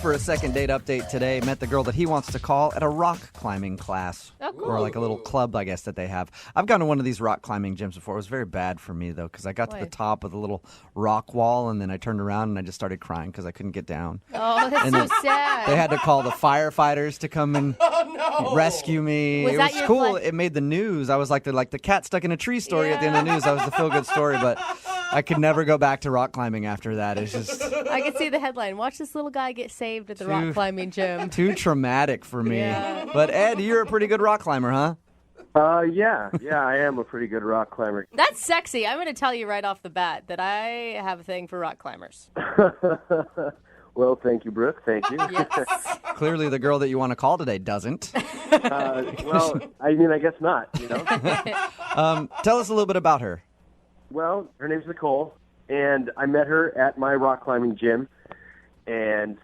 for a second date update today. Met the girl that he wants to call at a rock climbing class. Oh, cool. Or like a little club, I guess, that they have. I've gone to one of these rock climbing gyms before. It was very bad for me, though, because I got to the top of the little rock wall, and then I turned around and I just started crying because I couldn't get down. Oh, that's so sad. They had to call the firefighters to come and rescue me. Was it that was your cool. plan? It made the news. I was like the cat stuck in a tree story at the end of the news. That was the feel-good story, but I could never go back to rock climbing after that. It's just I could see the headline. Watch this little guy get saved at the rock climbing gym. too traumatic for me. Yeah. But Ed, you're a pretty good rock climber, huh? Yeah, I am a pretty good rock climber. That's sexy. I'm going to tell you right off the bat that I have a thing for rock climbers. Well, thank you, Brooke. Thank you. Yes. Clearly the girl that you want to call today doesn't. Well, I guess not, you know. Tell us a little bit about her. Well, her name's Nicole, and I met her at my rock climbing gym, and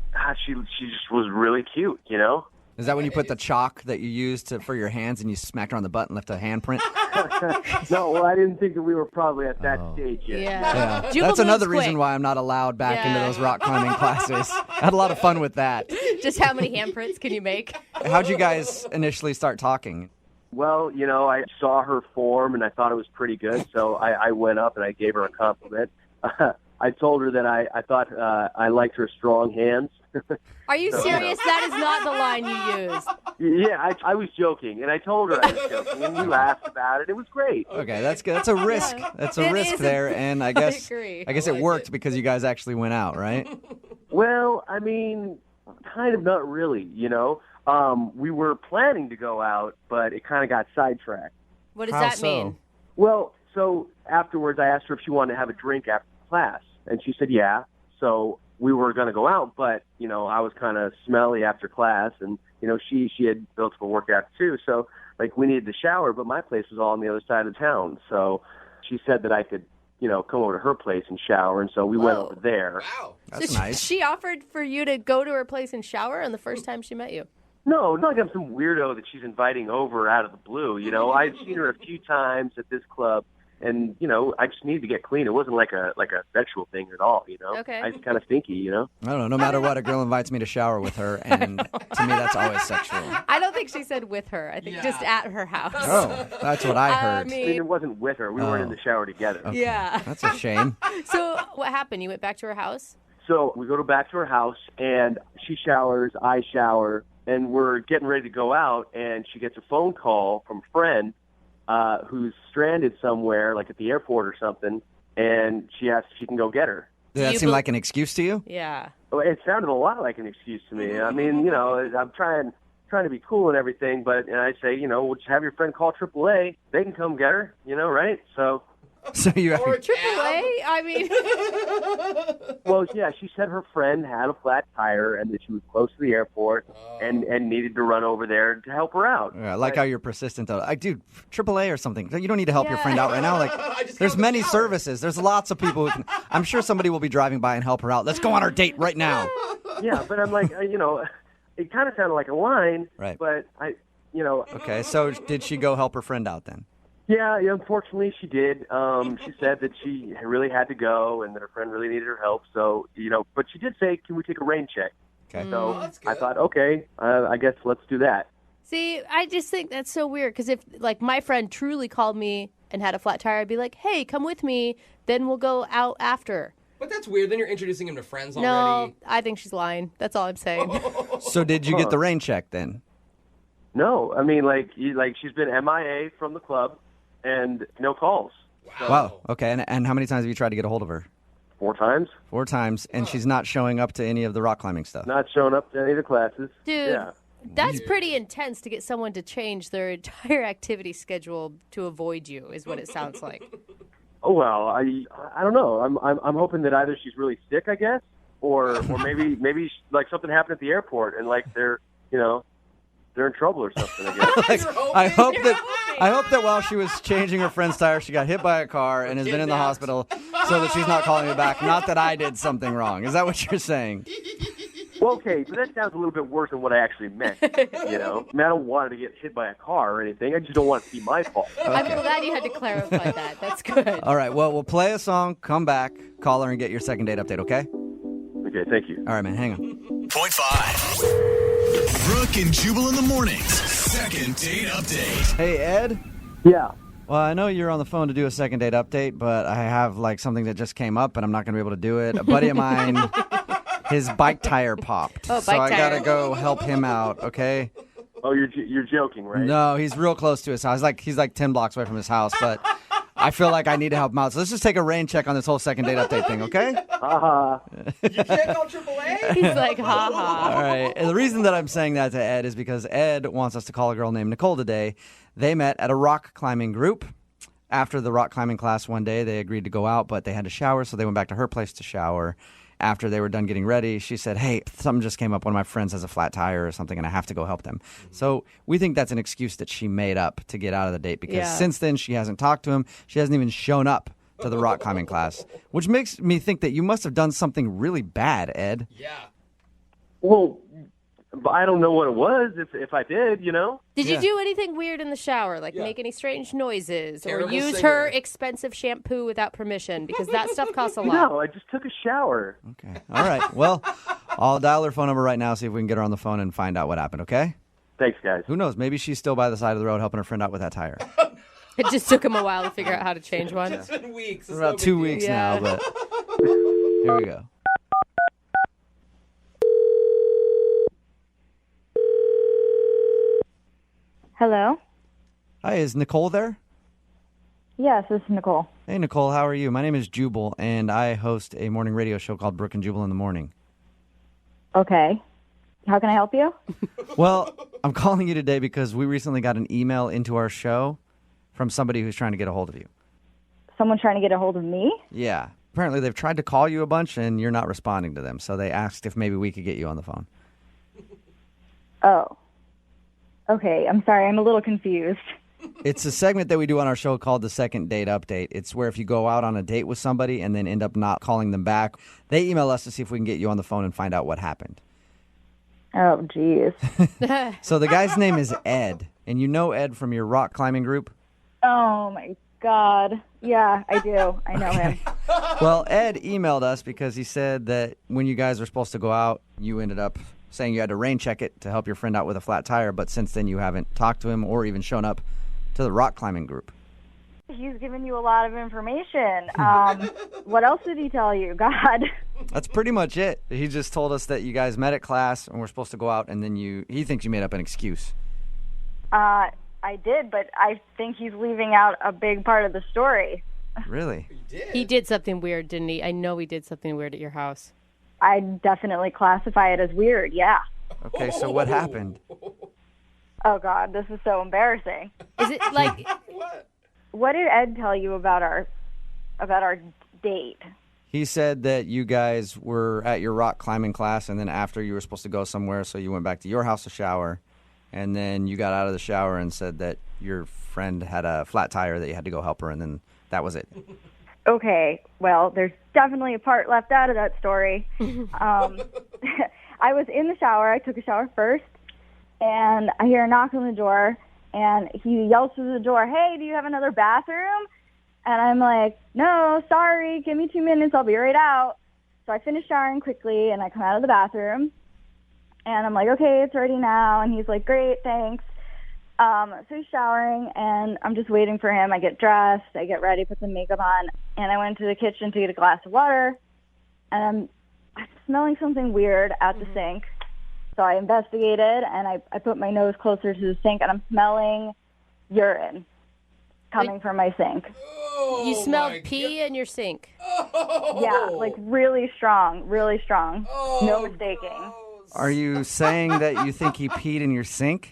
she just was really cute, you know. Is that when you put the chalk that you used for your hands and you smacked her on the butt and left a handprint? No, well, I didn't think that we were probably at that stage yet. Yeah. Jubal That's another moves reason quick. why I'm not allowed back into those rock climbing classes. I had a lot of fun with that. Just how many handprints can you make? How'd you guys initially start talking? Well, you know, I saw her form, and I thought it was pretty good, so I went up and I gave her a compliment. I told her that I thought I liked her strong hands. Are you serious? That is not the line you used. Yeah, I was joking, and I told her I was joking, and we laughed about it. It was great. Okay, that's good. That's a risk. That's a It risk is there, and I guess agree. it worked because you guys actually went out, right? Well, I mean, kind of not really, you know. We were planning to go out, but it kind of got sidetracked. What does How that so? mean? Well, so afterwards I asked her if she wanted to have a drink after class, and she said yeah. So we were going to go out, but, you know, I was kind of smelly after class, and, you know, she had built up a workout too, so, like, we needed to shower, but my place was all on the other side of town, so she said that I could, you know, come over to her place and shower, and so we went over there. Wow. That's So nice. She offered for you to go to her place and shower on the first time she met you. No, not like I'm some weirdo that she's inviting over out of the blue, you know. I'd seen her a few times at this club, and, you know, I just needed to get clean. It wasn't like a sexual thing at all, you know. Okay. I was kind of stinky, you know. I don't know. No matter what, a girl invites me to shower with her, and to me, that's always sexual. I don't think she said with her. I think just at her house. Oh, that's what I heard. I mean, it wasn't with her. We weren't in the shower together. Yeah. That's a shame. So what happened? You went back to her house? So we go back to her house, and she showers, I shower, and we're getting ready to go out, and she gets a phone call from a friend who's stranded somewhere, like at the airport or something, and she asks if she can go get her. Did that seem like an excuse to you? Yeah. Well, it sounded a lot like an excuse to me. I mean, you know, I'm trying to be cool and everything, but and I say, you know, well, just have your friend call AAA. They can come get her, you know, right? So, So you Or a AAA? cab. I mean, well, yeah, she said her friend had a flat tire and that she was close to the airport and needed to run over there to help her out. I like how you're persistent, though. Dude, AAA or something. You don't need to help your friend out right now. Like, just there's go to the many shower. services. There's lots of people who can. I'm sure somebody will be driving by and help her out. Let's go on our date right now. Yeah, but I'm like, you know, it kind of sounded like a line, Right. but you know, Okay, so did she go help her friend out then? yeah, unfortunately she did. She said that she really had to go and that her friend really needed her help. So, you know, but she did say, can we take a rain check? Okay. So that's I good. thought, okay, I guess let's do that. see, I just think that's so weird because if, like, my friend truly called me and had a flat tire, I'd be like, hey, come with me. Then we'll go out after. But that's weird. Then you're introducing him to friends No, already. I think she's lying. That's all I'm saying. So did you get the rain check then? No, I mean, like she's been MIA from the club and no calls. Wow. Okay, and how many times have you tried to get a hold of her? 4 times. 4 times, and she's not showing up to any of the rock climbing stuff. Not showing up to any of the classes. Dude, Yeah. that's pretty intense to get someone to change their entire activity schedule to avoid you, is what it sounds like. Oh well, I don't know. I'm hoping that either she's really sick, I guess, or maybe like something happened at the airport and like they're in trouble or something. I guess. I hope that while she was changing her friend's tire, she got hit by a car and has been in the Kidnapped. hospital, so that she's not calling me back. Not that I did something wrong. Is that what you're saying? Well, okay, but that sounds a little bit worse than what I actually meant. You know, I mean, I don't want her to get hit by a car or anything. I just don't want it to be my fault. I'm glad you had to clarify that. That's good. All right. Well, we'll play a song, come back, call her, and get your second date update. Okay? Okay, thank you. All right, man. Hang on. 102.5. Brooke and Jubal in the mornings. Second date update. Hey, Ed. Yeah. Well, I know you're on the phone to do a second date update, but I have like something that just came up, and I'm not going to be able to do it. A buddy of mine, his bike tire popped, Oh, so bike I got to tire. go help him out. Okay. Oh, you're joking, right? No, he's real close to his house. He's like 10 blocks away from his house, but I feel like I need to help him out. So let's just take a rain check on this whole second date update thing, okay? You can't call AAA? He's like, ha ha. All right. And the reason that I'm saying that to Ed is because Ed wants us to call a girl named Nicole today. They met at a rock climbing group. After the rock climbing class one day, they agreed to go out, but they had to shower, so they went back to her place to shower. After they were done getting ready, she said, hey, something just came up. One of my friends has a flat tire or something, and I have to go help them. So we think that's an excuse that she made up to get out of the date because since then she hasn't talked to him. She hasn't even shown up to the rock climbing class, which makes me think that you must have done something really bad, Ed. Yeah. Well, I don't know what it was. If I did, Did Yeah. you do anything weird in the shower, like make any strange noises Terrible or use singer. her expensive shampoo without permission? Because that stuff costs a lot. No, I just took a shower. Okay. All right. Well, I'll dial her phone number right now, see if we can get her on the phone and find out what happened, okay? Thanks, guys. Who knows? Maybe she's still by the side of the road helping her friend out with that tire. It just took him a while to figure out how to change one. It's been weeks. It's About no big 2 deal. weeks Yeah. now, but here we go. Hello? Hi, is Nicole there? Yes, this is Nicole. Hey, Nicole, how are you? My name is Jubal, and I host a morning radio show called Brooke and Jubal in the Morning. Okay. How can I help you? Well, I'm calling you today because we recently got an email into our show from somebody who's trying to get a hold of you. Someone trying to get a hold of me? Yeah. Apparently, they've tried to call you a bunch, and you're not responding to them. So they asked if maybe we could get you on the phone. Oh. Okay, I'm sorry. I'm a little confused. It's a segment that we do on our show called the Second Date Update. It's where if you go out on a date with somebody and then end up not calling them back, they email us to see if we can get you on the phone and find out what happened. Oh, geez. So the guy's name is Ed, and you know Ed from your rock climbing group? Oh, my God. Yeah, I do. I know him. Well, Ed emailed us because he said that when you guys were supposed to go out, you ended up saying you had to rain check it to help your friend out with a flat tire, but since then you haven't talked to him or even shown up to the rock climbing group. He's given you a lot of information. What else did he tell you? God. That's pretty much it. He just told us that you guys met at class and were supposed to go out, and then he thinks you made up an excuse. I did, but I think he's leaving out a big part of the story. Really? He did something weird, didn't he? I know he did something weird at your house. I definitely classify it as weird, yeah. Okay, so what happened? Oh, God, this is so embarrassing. Is it like What did Ed tell you about our date? He said that you guys were at your rock climbing class, and then after you were supposed to go somewhere, so you went back to your house to shower, and then you got out of the shower and said that your friend had a flat tire that you had to go help her, and then that was it. Okay, well, there's definitely a part left out of that story. I was in the shower. I took a shower first, and I hear a knock on the door, and he yells through the door, "Hey, do you have another bathroom?" And I'm like, "No, sorry, give me 2 minutes. I'll be right out." So I finish showering quickly, and I come out of the bathroom, and I'm like, "Okay, it's ready now." And he's like, "Great, thanks." So he's showering, and I'm just waiting for him. I get dressed, I get ready, put some makeup on, and I went to the kitchen to get a glass of water, and I'm smelling something weird at the sink. So I investigated, and I put my nose closer to the sink, and I'm smelling urine coming from my sink. you smelled pee in your sink? Yeah, like really strong, really strong. No mistaking. Are you saying that you think he peed in your sink?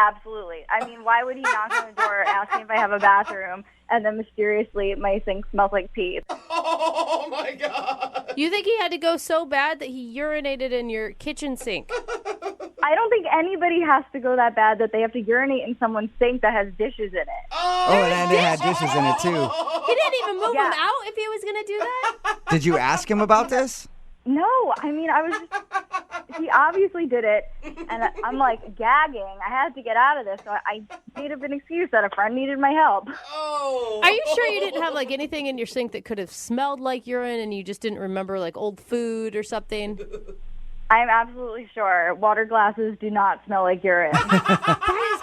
Absolutely. I mean, why would he knock on the door asking if I have a bathroom, and then mysteriously my sink smells like pee? Oh, my God. You think he had to go so bad that he urinated in your kitchen sink? I don't think anybody has to go that bad that they have to urinate in someone's sink that has dishes in it. Oh, and it had dishes in it, too. He didn't even move Yeah. him out if he was going to do that? Did you ask him about this? No, I mean, I was just, he obviously did it, and I'm like gagging. I had to get out of this, so I made up an excuse that a friend needed my help. Oh. Are you sure you didn't have like anything in your sink that could have smelled like urine and you just didn't remember like old food or something? I'm absolutely sure water glasses do not smell like urine. That is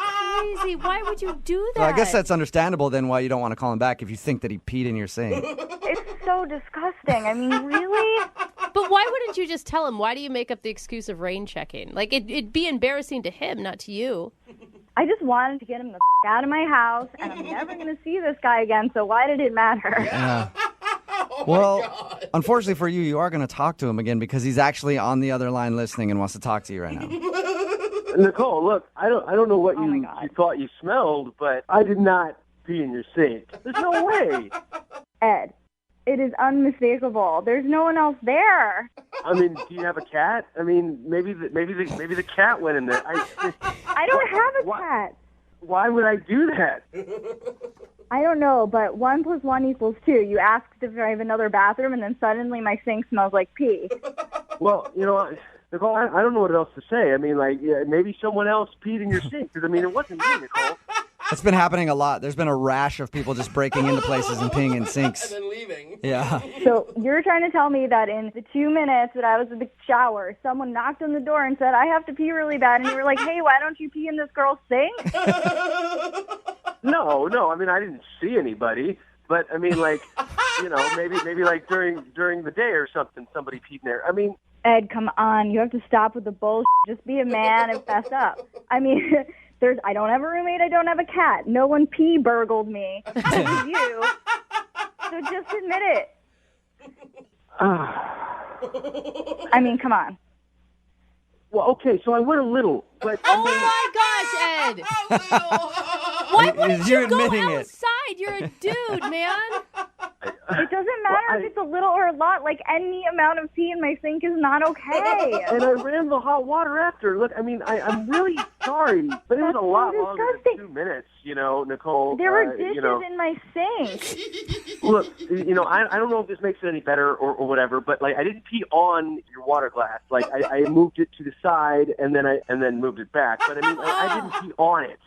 crazy. Why would you do that? Well, I guess that's understandable then why you don't want to call him back if you think that he peed in your sink. It's so disgusting. I mean, really? But why wouldn't you just tell him? Why do you make up the excuse of rain checking? Like, it'd be embarrassing to him, not to you. I just wanted to get him the out of my house, and I'm never going to see this guy again, so why did it matter? Yeah. Oh Well, unfortunately for you, you are going to talk to him again because he's actually on the other line listening and wants to talk to you right now. Nicole, look, I don't know what Oh my you God. thought you smelled, but I did not pee in your sink. There's no way. Ed, it is unmistakable. There's no one else there. I mean, do you have a cat? I mean, maybe the cat went in there. I don't have a cat. Why would I do that? I don't know, but 1 + 1 = 2. You asked if I have another bathroom, and then suddenly my sink smells like pee. Well, Nicole, I don't know what else to say. I mean, like, yeah, maybe someone else peed in your sink. Because, I mean, it wasn't me, Nicole. It's been happening a lot. There's been a rash of people just breaking into places and peeing in sinks. And then leaving. Yeah. So you're trying to tell me that in the 2 minutes that I was in the shower, someone knocked on the door and said, I have to pee really bad, and you were like, hey, why don't you pee in this girl's sink? No. I mean, I didn't see anybody. But, I mean, like, maybe like during the day or something, somebody peed in there. I mean, Ed, come on. You have to stop with the bullshit. Just be a man and fess up. I mean, I don't have a roommate. I don't have a cat. No one pee burgled me. It was you. So just admit it. I mean, come on. well, okay, so I went a little, but Oh my gosh, Ed! Why wouldn't You're you go admitting it. outside? You're a dude, man. It doesn't matter if it's a little or a lot. Like, any amount of pee in my sink is not okay. and I ran the hot water after. Look, I mean, I'm really sorry, but it was That's a lot so longer disgusting. than 2 minutes, Nicole. There were dishes in my sink. Look, I don't know if this makes it any better or whatever, but like I didn't pee on your water glass. Like I moved it to the side and then moved it back. But I mean, I didn't pee on it.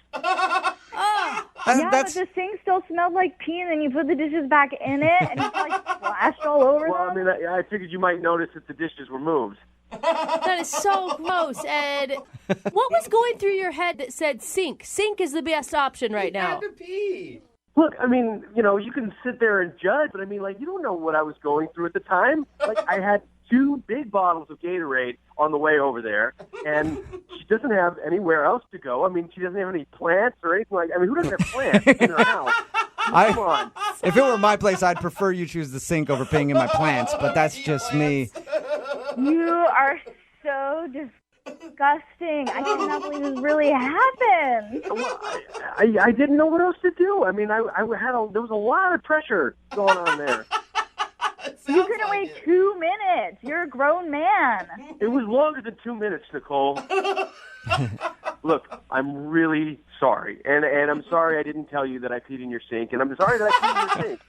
Yeah, but the sink still smelled like pee, and then you put the dishes back in it, and it's like splashed all over Well, I them. mean, I figured you might notice that the dishes were moved. That is so gross, Ed. What was going through your head that said sink? Sink is the best option right now. Had to pee. Look, I mean, you can sit there and judge, but I mean, like, you don't know what I was going through at the time. Like, I had 2 big bottles of Gatorade on the way over there, and she doesn't have anywhere else to go. I mean, she doesn't have any plants or anything like. I mean, who doesn't have plants in her house? Come on. If it were my place, I'd prefer you choose the sink over peeing in my plants, but that's just me. You are so disgusting. I cannot believe this really happened. Well, I didn't know what else to do. I mean, there was a lot of pressure going on there. You couldn't wait 2 minutes. You're a grown man. It was longer than 2 minutes, Nicole. Look, I'm really sorry, and I'm sorry I didn't tell you that I peed in your sink, and I'm sorry that I peed in your sink.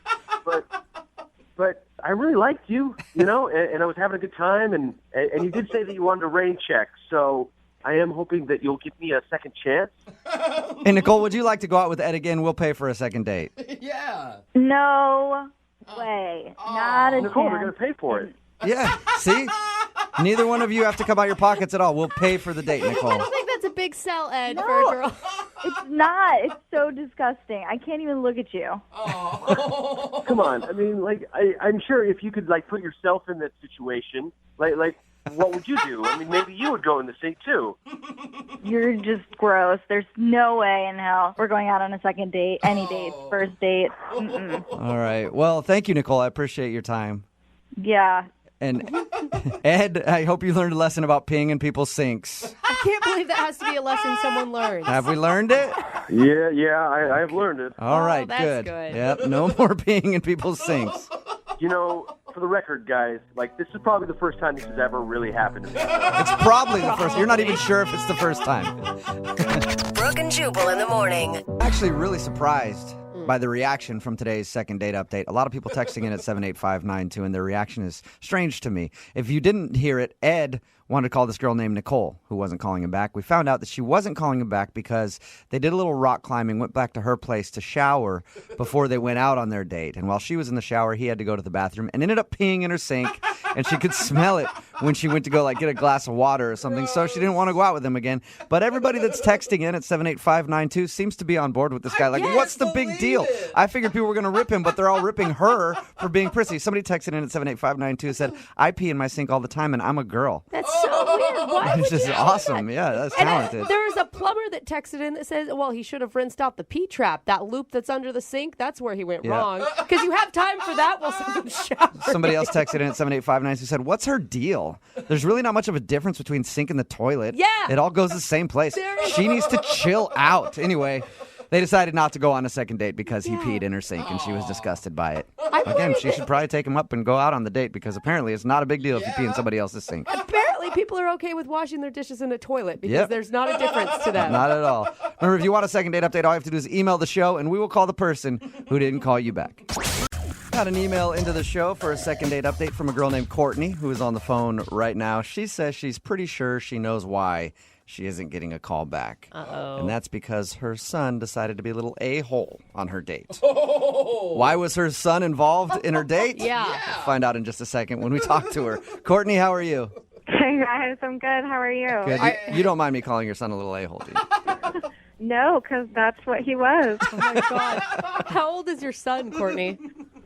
But I really liked you, and I was having a good time, and you did say that you wanted a rain check, so I am hoping that you'll give me a second chance. Hey, Nicole, would you like to go out with Ed again? We'll pay for a second date. Yeah. No way. Not a Nicole, we're going chance. to pay for it. Yeah, see? Neither one of you have to come out your pockets at all. We'll pay for the date, I Nicole. don't think that's a big sell, Ed, for a girl. It's not. It's so disgusting. I can't even look at you. Come on. I mean, like, I'm sure if you could, like, put yourself in that situation, like, what would you do? I mean, maybe you would go in the sink, too. You're just gross. There's no way in hell we're going out on a second date, any date, first date. Mm-mm. All right. Well, thank you, Nicole. I appreciate your time. Yeah. And Ed, I hope you learned a lesson about peeing in people's sinks. I can't believe that has to be a lesson someone learns. Have we learned it? Yeah, I have learned it. All right, that's good. good. Yep, no more peeing in people's sinks. For the record, guys, like, this is probably the first time this has ever really happened to me. It's probably the first. You're not even sure if it's the first time. Brooke and Jubal in the morning. Actually, really surprised by the reaction from today's second date update. A lot of people texting in at 78592, and their reaction is strange to me. If you didn't hear it, Ed wanted to call this girl named Nicole, who wasn't calling him back. We found out that she wasn't calling him back because they did a little rock climbing, went back to her place to shower before they went out on their date. And while she was in the shower, he had to go to the bathroom and ended up peeing in her sink. and she could smell it when she went to go get a glass of water or something. So she didn't want to go out with him again. But everybody that's texting in at 78592 seems to be on board with this guy. What's the big deal? I figured people were going to rip him, but they're all ripping her for being prissy. Somebody texted in at 78592 and said, I pee in my sink all the time and I'm a girl. That's so weird. Why would It's just you do awesome. that? Yeah, that's And talented. there was a plumber that texted in that says, well, he should have rinsed out the pee trap. That loop that's under the sink, that's where he went Yeah. wrong. Because you have time for that while someone's showering. Somebody else texted in at 78592 who said, what's her deal? There's really not much of a difference between sink and the toilet. Yeah. It all goes the same place. There you She go. needs to chill out. Anyway, they decided not to go on a second date because he peed in her sink and she was disgusted by it. Again, she should probably take him up and go out on the date because apparently it's not a big deal if you pee in somebody else's sink. Apparently, people are okay with washing their dishes in a toilet because Yep. there's not a difference to them. Not at all. Remember, if you want a second date update, all you have to do is email the show and we will call the person who didn't call you back. Got an email into the show for a second date update from a girl named Courtney who is on the phone right now. She says she's pretty sure she knows why she isn't getting a call back. Uh-oh. And that's because her son decided to be a little a-hole on her date. Why was her son involved in her date? Yeah. We'll find out in just a second when we talk to her. Courtney, how are you? Hey guys, I'm good. How are you? Good. You don't mind me calling your son a little a-hole, do you? No, because that's what he was. Oh, my God. How old is your son, Courtney?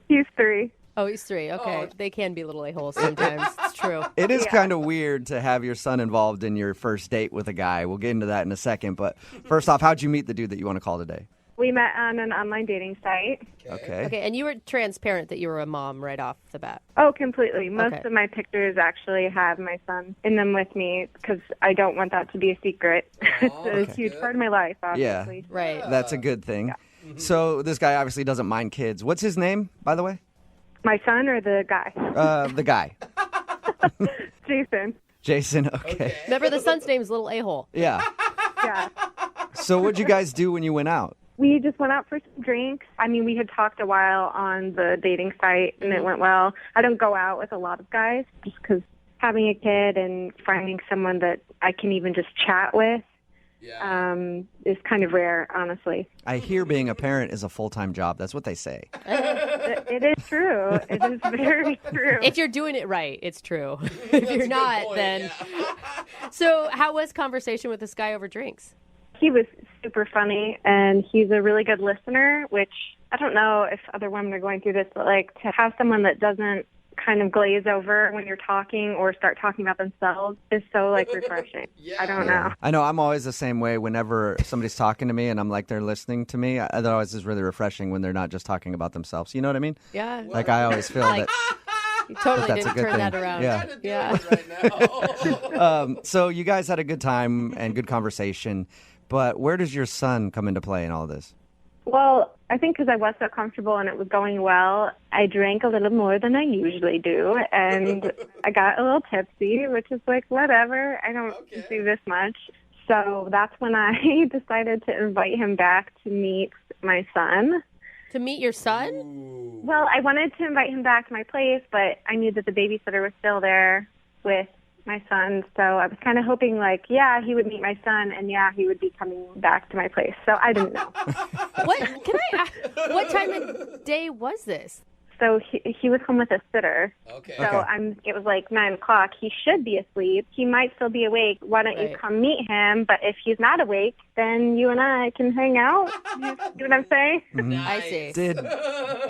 He's 3. Oh, he's 3. Okay. They can be little a-holes sometimes. It's true. It is kind of weird to have your son involved in your first date with a guy. We'll get into that in a second. But first off, how'd you meet the dude that you want to call today? We met on an online dating site. Okay. Okay, and you were transparent that you were a mom right off the bat. Oh, completely. Most Okay. of my pictures actually have my son in them with me because I don't want that to be a secret. It's a huge part of my life, obviously. Right. That's a good thing. So this guy obviously doesn't mind kids. What's his name, by the way? My son or the guy? The guy. Jason. Jason, okay. Remember, the son's name is Little A-hole. Yeah. Yeah. So what'd you guys do when you went out? We just went out for some drinks. I mean, we had talked a while on the dating site, and it went well. I don't go out with a lot of guys just because having a kid and finding someone that I can even just chat with is kind of rare, honestly. I hear being a parent is a full-time job. That's what they say. It is true. It is very true. If you're doing it right, it's true. If you're not, then... So how was conversation with this guy over drinks? He was super funny, and he's a really good listener, which I don't know if other women are going through this, but to have someone that doesn't kind of glaze over when you're talking or start talking about themselves is so refreshing. I don't know. I know I'm always the same way whenever somebody's talking to me and I'm they're listening to me. That always is really refreshing when they're not just talking about themselves. You know what I mean? Yeah. I always feel that. You totally That's a didn't good turn thing. that around. Yeah. Yeah. So you guys had a good time and good conversation, but where does your son come into play in all this? Well, I think because I was so comfortable and it was going well, I drank a little more than I usually do, and I got a little tipsy, which is whatever. I don't do this much. So that's when I decided to invite him back to meet my son. To meet your son? Well, I wanted to invite him back to my place, but I knew that the babysitter was still there with my son, so I was kind of hoping, he would meet my son, and he would be coming back to my place. So I didn't know. What time of day was this? So he was home with a sitter. Okay. So it was 9 o'clock. He should be asleep. He might still be awake. Why don't you come meet him? But if he's not awake, then you and I can hang out. You see what I'm saying? I see. Did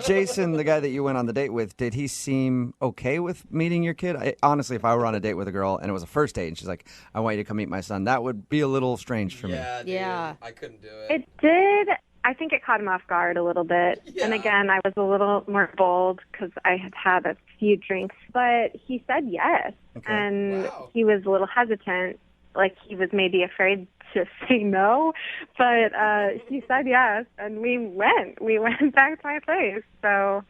Jason, the guy that you went on the date with, did he seem okay with meeting your kid? Honestly, if I were on a date with a girl and it was a first date and she's like, I want you to come meet my son, that would be a little strange for me. Dude, Yeah. I couldn't do it. It did. I think it caught him off guard a little bit. Yeah. And again, I was a little more bold because I had had a few drinks. But he said yes. Okay. And Wow. he was a little hesitant. He was maybe afraid to say no. But he said yes. And we went. We went back to my place. So...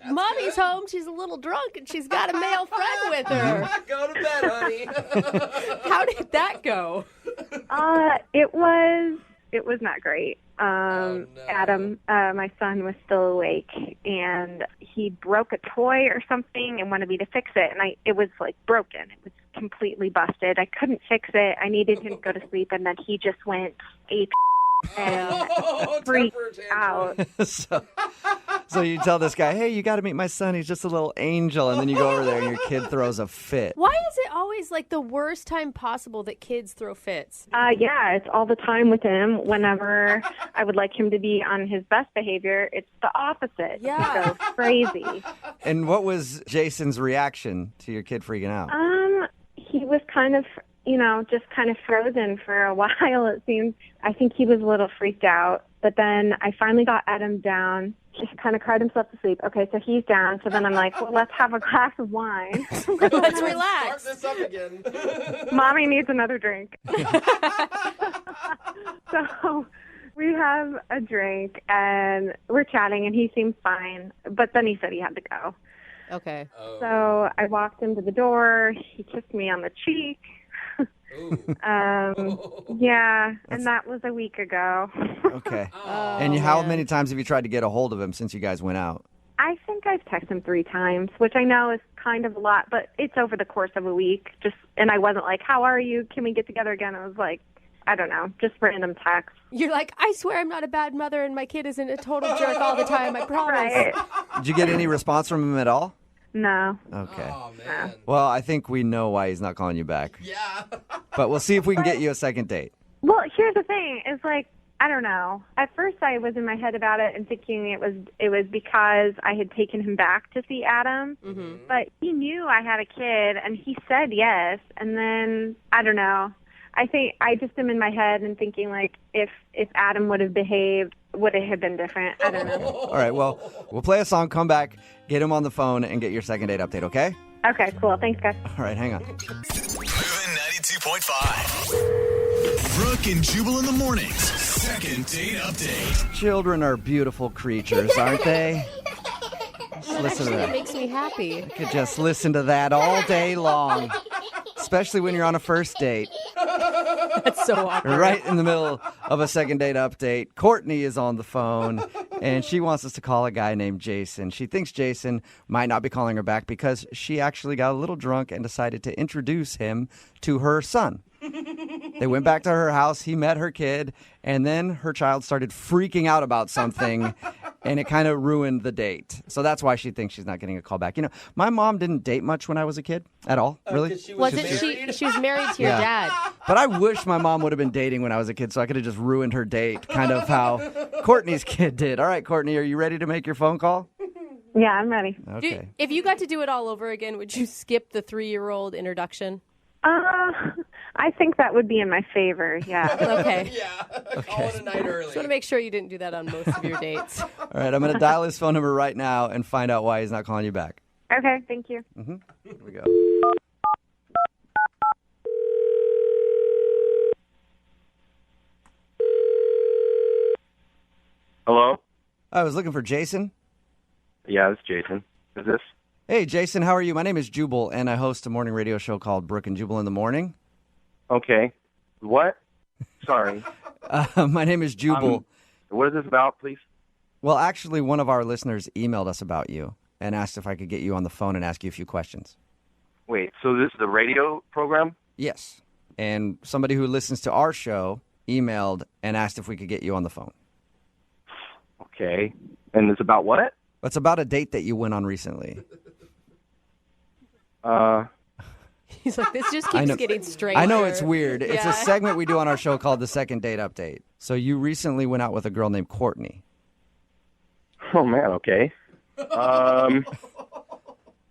Mommy's home. She's a little drunk, and she's got a male friend with her. Go to bed, honey. How did that go? It was not great. No. Adam, my son, was still awake, and he broke a toy or something and wanted me to fix it. And it was broken. It was completely busted. I couldn't fix it. I needed him to go to sleep, and then he just went ape and freaked out. So you tell this guy, hey, you got to meet my son. He's just a little angel. And then you go over there and your kid throws a fit. Why is it always like the worst time possible that kids throw fits? Yeah, it's all the time with him. Whenever I would like him to be on his best behavior, it's the opposite. Yeah. He goes crazy. And what was Jason's reaction to your kid freaking out? He was kind of, just kind of frozen for a while, it seemed. I think he was a little freaked out. But then I finally got Adam down. He kind of cried himself to sleep. Okay, so he's down. So then I'm like, well, let's have a glass of wine. Let's relax. Start this up again. Mommy needs another drink. So we have a drink, and we're chatting, and he seems fine. But then he said he had to go. Okay. So I walked him to the door. He kissed me on the cheek. Yeah, and that was a week ago. Okay. And how many times have you tried to get a hold of him since you guys went out? I think I've texted him 3 times, which I know is kind of a lot, but it's over the course of a week. And I wasn't like, how are you? Can we get together again? I was like, I don't know, just random texts. You're like, I swear I'm not a bad mother and my kid isn't a total jerk all the time. I promise. Right. Did you get any response from him at all? No. Okay. Oh, man. Well, I think we know why he's not calling you back. Yeah. But we'll see if we can get you a second date. Well, here's the thing. It's like, I don't know. At first I was in my head about it and thinking it was because I had taken him back to see Adam. Mm-hmm. But he knew I had a kid and he said yes. And then, I don't know. I think I just am in my head and thinking like if Adam would have behaved, would it have been different? I don't know. All right, well, we'll play a song, come back, get him on the phone, and get your second date update, okay? Okay, cool. Thanks, guys. All right, hang on. Moving 92.5. Brooke and Jubal in the mornings. Second date update. Children are beautiful creatures, aren't they? Just listen to It that. makes me happy. You could just listen to that all day long, especially when you're on a first date. That's so awkward. Right in the middle of a second date update, Courtney is on the phone, and she wants us to call a guy named Jason. She thinks Jason might not be calling her back because she actually got a little drunk and decided to introduce him to her son. They went back to her house, he met her kid, and then her child started freaking out about something, and it kind of ruined the date. So that's why she thinks she's not getting a call back. You know, my mom didn't date much when I was a kid at all, really. Wasn't she? She was married to your dad. But I wish my mom would have been dating when I was a kid so I could have just ruined her date, kind of how Courtney's kid did. All right, Courtney, are you ready to make your phone call? Yeah, I'm ready. Okay. If you got to do it all over again, would you skip the 3-year-old introduction? I think that would be in my favor, yeah. Okay. Yeah. Call it a night early. Just want to make sure you didn't do that on most of your dates. All right, I'm going to dial his phone number right now and find out why he's not calling you back. Okay, thank you. Here we go. Hello? I was looking for Jason. Yeah, it's Jason. Is this? Hey, Jason, how are you? My name is Jubal, and I host a morning radio show called Brooke and Jubal in the Morning. Okay. What? Sorry. My name is Jubal. What is this about, please? Well, actually, one of our listeners emailed us about you and asked if I could get you on the phone and ask you a few questions. Wait, so this is a radio program? Yes. And somebody who listens to our show emailed and asked if we could get you on the phone. Okay. And it's about what? It's about a date that you went on recently. He's like, this just I know- keeps getting stranger. I know it's weird. It's Yeah. a segment we do on our show called The Second Date Update. So you recently went out with a girl named Courtney. Oh, man, okay.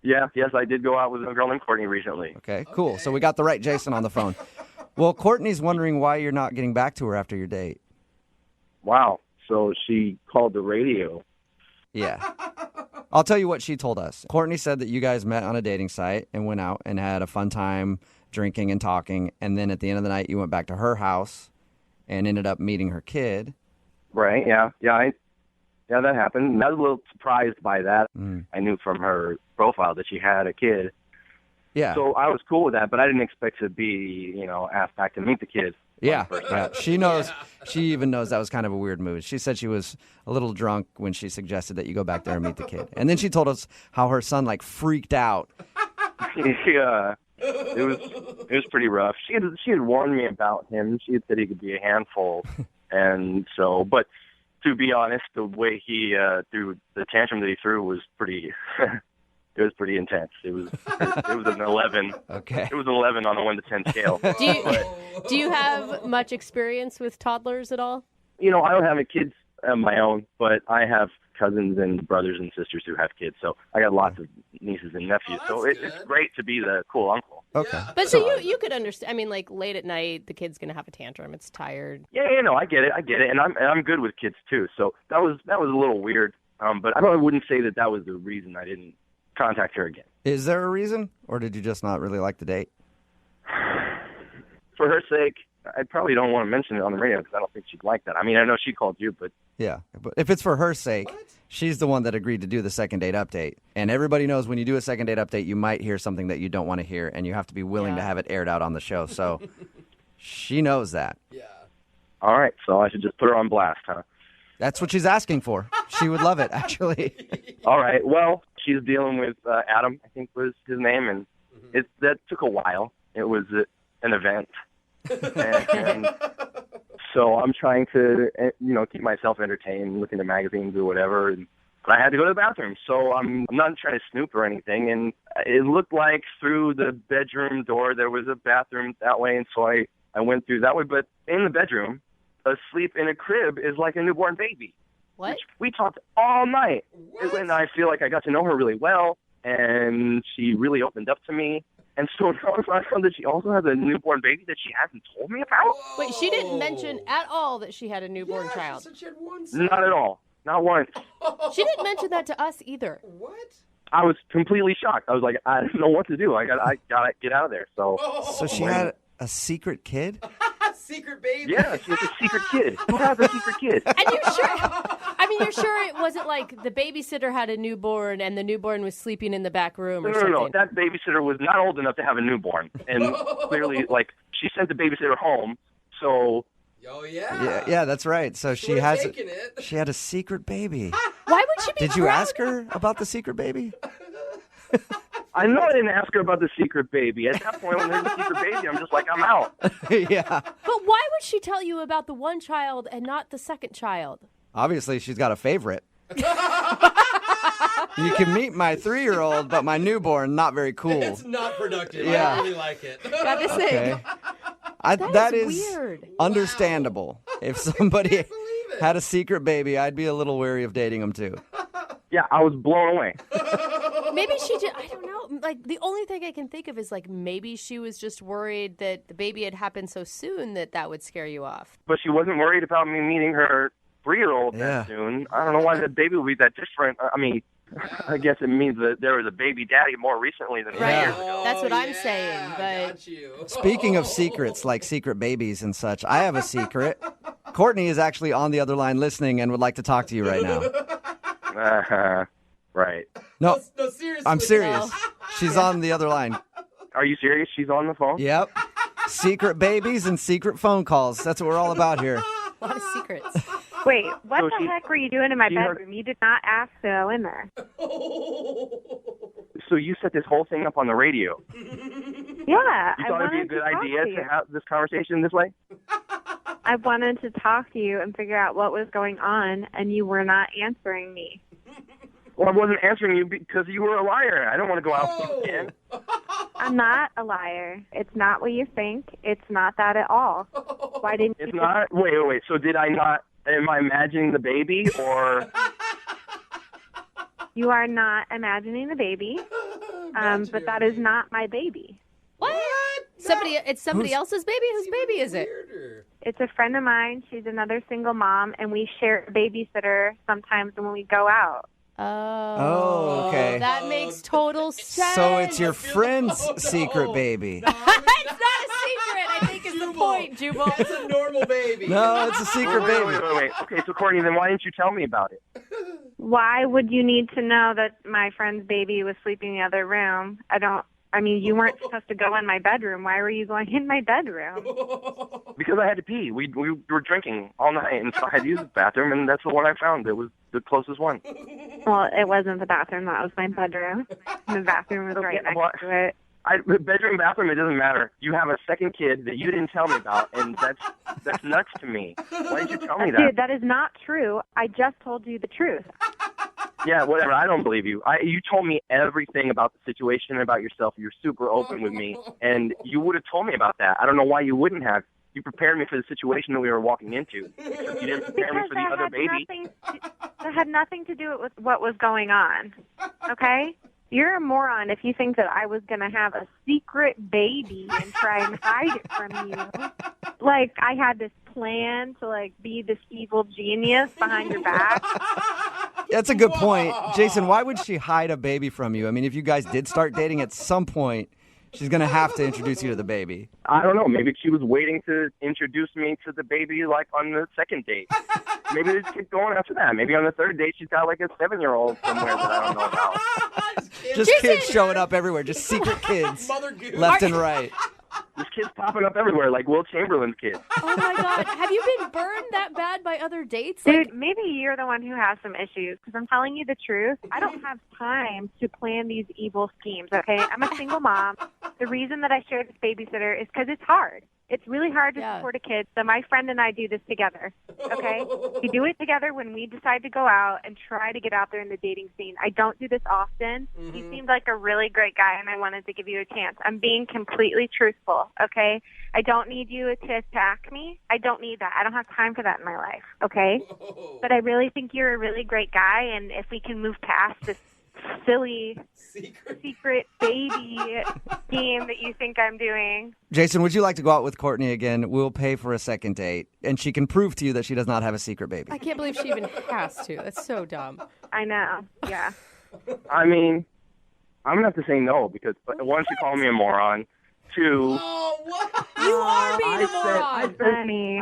Yes, I did go out with a girl named Courtney recently. Okay, cool. So we got the right Jason on the phone. Well, Courtney's wondering why you're not getting back to her after your date. Wow. So she called the radio. Yeah. I'll tell you what she told us. Courtney said that you guys met on a dating site and went out and had a fun time drinking and talking. And then at the end of the night, you went back to her house and ended up meeting her kid. Right, yeah. Yeah, that happened. And I was a little surprised by that. I knew from her profile that she had a kid. Yeah. So I was cool with that, but I didn't expect to be, asked back to meet the kid. Yeah. She knows. She even knows that was kind of a weird move. She said she was a little drunk when she suggested that you go back there and meet the kid. And then she told us how her son freaked out. Yeah. It was pretty rough. She had warned me about him. She had said he could be a handful. And so, but To be honest, the way he threw the tantrum that he threw was pretty. It was pretty intense. It was an 11. Okay. It was an 11 on a 1 to 10 scale. Do you have much experience with toddlers at all? You know, I don't have any kids of my own, but I have cousins and brothers and sisters who have kids, so I got lots of nieces and nephews. So it's great to be the cool uncle. Okay. But so you could understand. I mean, like late at night, the kid's gonna have a tantrum. It's tired. Yeah, no, I get it, and I'm good with kids too. So that was a little weird, but I probably wouldn't say that was the reason I didn't contact her again. Is there a reason, or did you just not really like the date? For her sake, I probably don't want to mention it on the radio because I don't think she'd like that. I mean, I know she called you, but... Yeah, but if it's for her sake, she's the one that agreed to do the second date update. And everybody knows when you do a second date update, you might hear something that you don't want to hear, and you have to be willing to have it aired out on the show. So she knows that. Yeah. All right, so I should just put her on blast, huh? That's what she's asking for. She would love it, actually. All right, well, she's dealing with Adam, I think was his name, and that took a while. It was an event. and so I'm trying to, keep myself entertained, looking at magazines or whatever, but I had to go to the bathroom. So I'm not trying to snoop or anything, and it looked like through the bedroom door there was a bathroom that way, and so I went through that way. But in the bedroom, asleep in a crib is like a newborn baby. What? We talked all night, and I feel like I got to know her really well, and she really opened up to me. And so now I found that she also has a newborn baby that she hasn't told me about. Wait, she didn't mention at all that she had a newborn child. She said she had one son. Not at all. Not once. She didn't mention that to us either. What? I was completely shocked. I was like, I don't know what to do. I gotta get out of there. So She had a secret kid? Secret baby. Yeah, she has a secret kid. Who has a secret kid? And you're sure? I mean, you're sure it wasn't like the babysitter had a newborn and the newborn was sleeping in the back room or something? No. That babysitter was not old enough to have a newborn, and clearly, she sent the babysitter home. So. Oh yeah. Yeah, that's right. So she would've has. taken it. She had a secret baby. Why would she be? Did you proud? ask her about the secret baby? I know I didn't ask her about the secret baby. At that point, when there's a secret baby, I'm just like, I'm out. Yeah. But why would she tell you about the one child and not the second child? Obviously, she's got a favorite. You can meet my 3-year-old, but my newborn, not very cool. It's not productive. Yeah. I really like it. Got this thing. Okay. That is is weird. understandable. If somebody had a secret baby, I'd be a little wary of dating them too. Yeah, I was blown away. Maybe she did. I don't know. Like, the only thing I can think of is, like, maybe she was just worried that the baby had happened so soon that would scare you off. But she wasn't worried about me meeting her 3-year-old that soon. I don't know why the baby would be that different. I mean, I guess it means that there was a baby daddy more recently than Right. years ago. That's what I'm saying. But Got you. Speaking of secrets, like secret babies and such, I have a secret. Courtney is actually on the other line listening and would like to talk to you right now. Right. No, seriously. I'm serious. She's on the other line. Are you serious? She's on the phone? Yep. Secret babies and secret phone calls. That's what we're all about here. a lot of secrets. Wait, what So the heck were you doing in my she heard- bedroom? You did not ask to go in there. So you set this whole thing up on the radio. Yeah, You I thought it'd be a wanted good to talk idea to to you. have this conversation this way? I wanted to talk to you and figure out what was going on, and you were not answering me. Well, I wasn't answering you because you were a liar. I don't want to go out again. I'm not a liar. It's not what you think. It's not that at all. Why didn't It's you not? Wait. So did I not? Am I imagining the baby or? You are not imagining the baby, but that is not my baby. What? It's somebody else's baby? Whose baby is it? Weirder. It's a friend of mine. She's another single mom, and we share a babysitter sometimes when we go out. Oh, okay. That makes total sense. So it's your friend's secret baby. It's not a secret, I think is the point, Jubal. It's a normal baby. No, it's a secret baby. Wait. Okay, so Courtney, then why didn't you tell me about it? Why would you need to know that my friend's baby was sleeping in the other room? You weren't supposed to go in my bedroom. Why were you going in my bedroom? Because I had to pee. We were drinking all night, and so I had to use the bathroom, and that's the one I found. It was the closest one. Well, it wasn't the bathroom. That was my bedroom. The bathroom was right next to it. Bedroom, bathroom, it doesn't matter. You have a second kid that you didn't tell me about, and That's nuts to me. Why didn't you tell me that? Dude, that is not true. I just told you the truth. Yeah, whatever. I don't believe you. You told me everything about the situation and about yourself. You're super open with me, and you would have told me about that. I don't know why you wouldn't have. You prepared me for the situation that we were walking into. You didn't prepare me for the other baby. That had nothing to do with what was going on, okay? You're a moron if you think that I was going to have a secret baby and try and hide it from you. Like, I had this plan to, like, be this evil genius behind your back. That's a good point. Jason, why would she hide a baby from you? I mean, if you guys did start dating at some point, she's going to have to introduce you to the baby. I don't know. Maybe she was waiting to introduce me to the baby, like, on the second date. Maybe they just keep going after that. Maybe on the third date, she's got, like, a 7-year-old somewhere that I don't know about. Just kids showing up everywhere. Just secret kids. Mother Goose. Left and right. There's kids popping up everywhere, like Will Chamberlain's kids. Oh my God! Have you been burned that bad by other dates? Dude, maybe you're the one who has some issues, because I'm telling you the truth. I don't have time to plan these evil schemes, okay? I'm a single mom. The reason that I share this babysitter is because it's hard. It's really hard to support a kid, so my friend and I do this together, okay? We do it together when we decide to go out and try to get out there in the dating scene. I don't do this often. You seemed like a really great guy, and I wanted to give you a chance. I'm being completely truthful, okay? I don't need you to attack me. I don't need that. I don't have time for that in my life, okay? But I really think you're a really great guy, and if we can move past this silly secret baby game that you think I'm doing. Jason, would you like to go out with Courtney again? We'll pay for a second date, and she can prove to you that she does not have a secret baby. I can't believe she even has to. That's so dumb. I know. Yeah. I mean, I'm going to have to say no, because one, she called me a moron. Two, Oh, what? You are being a I moron.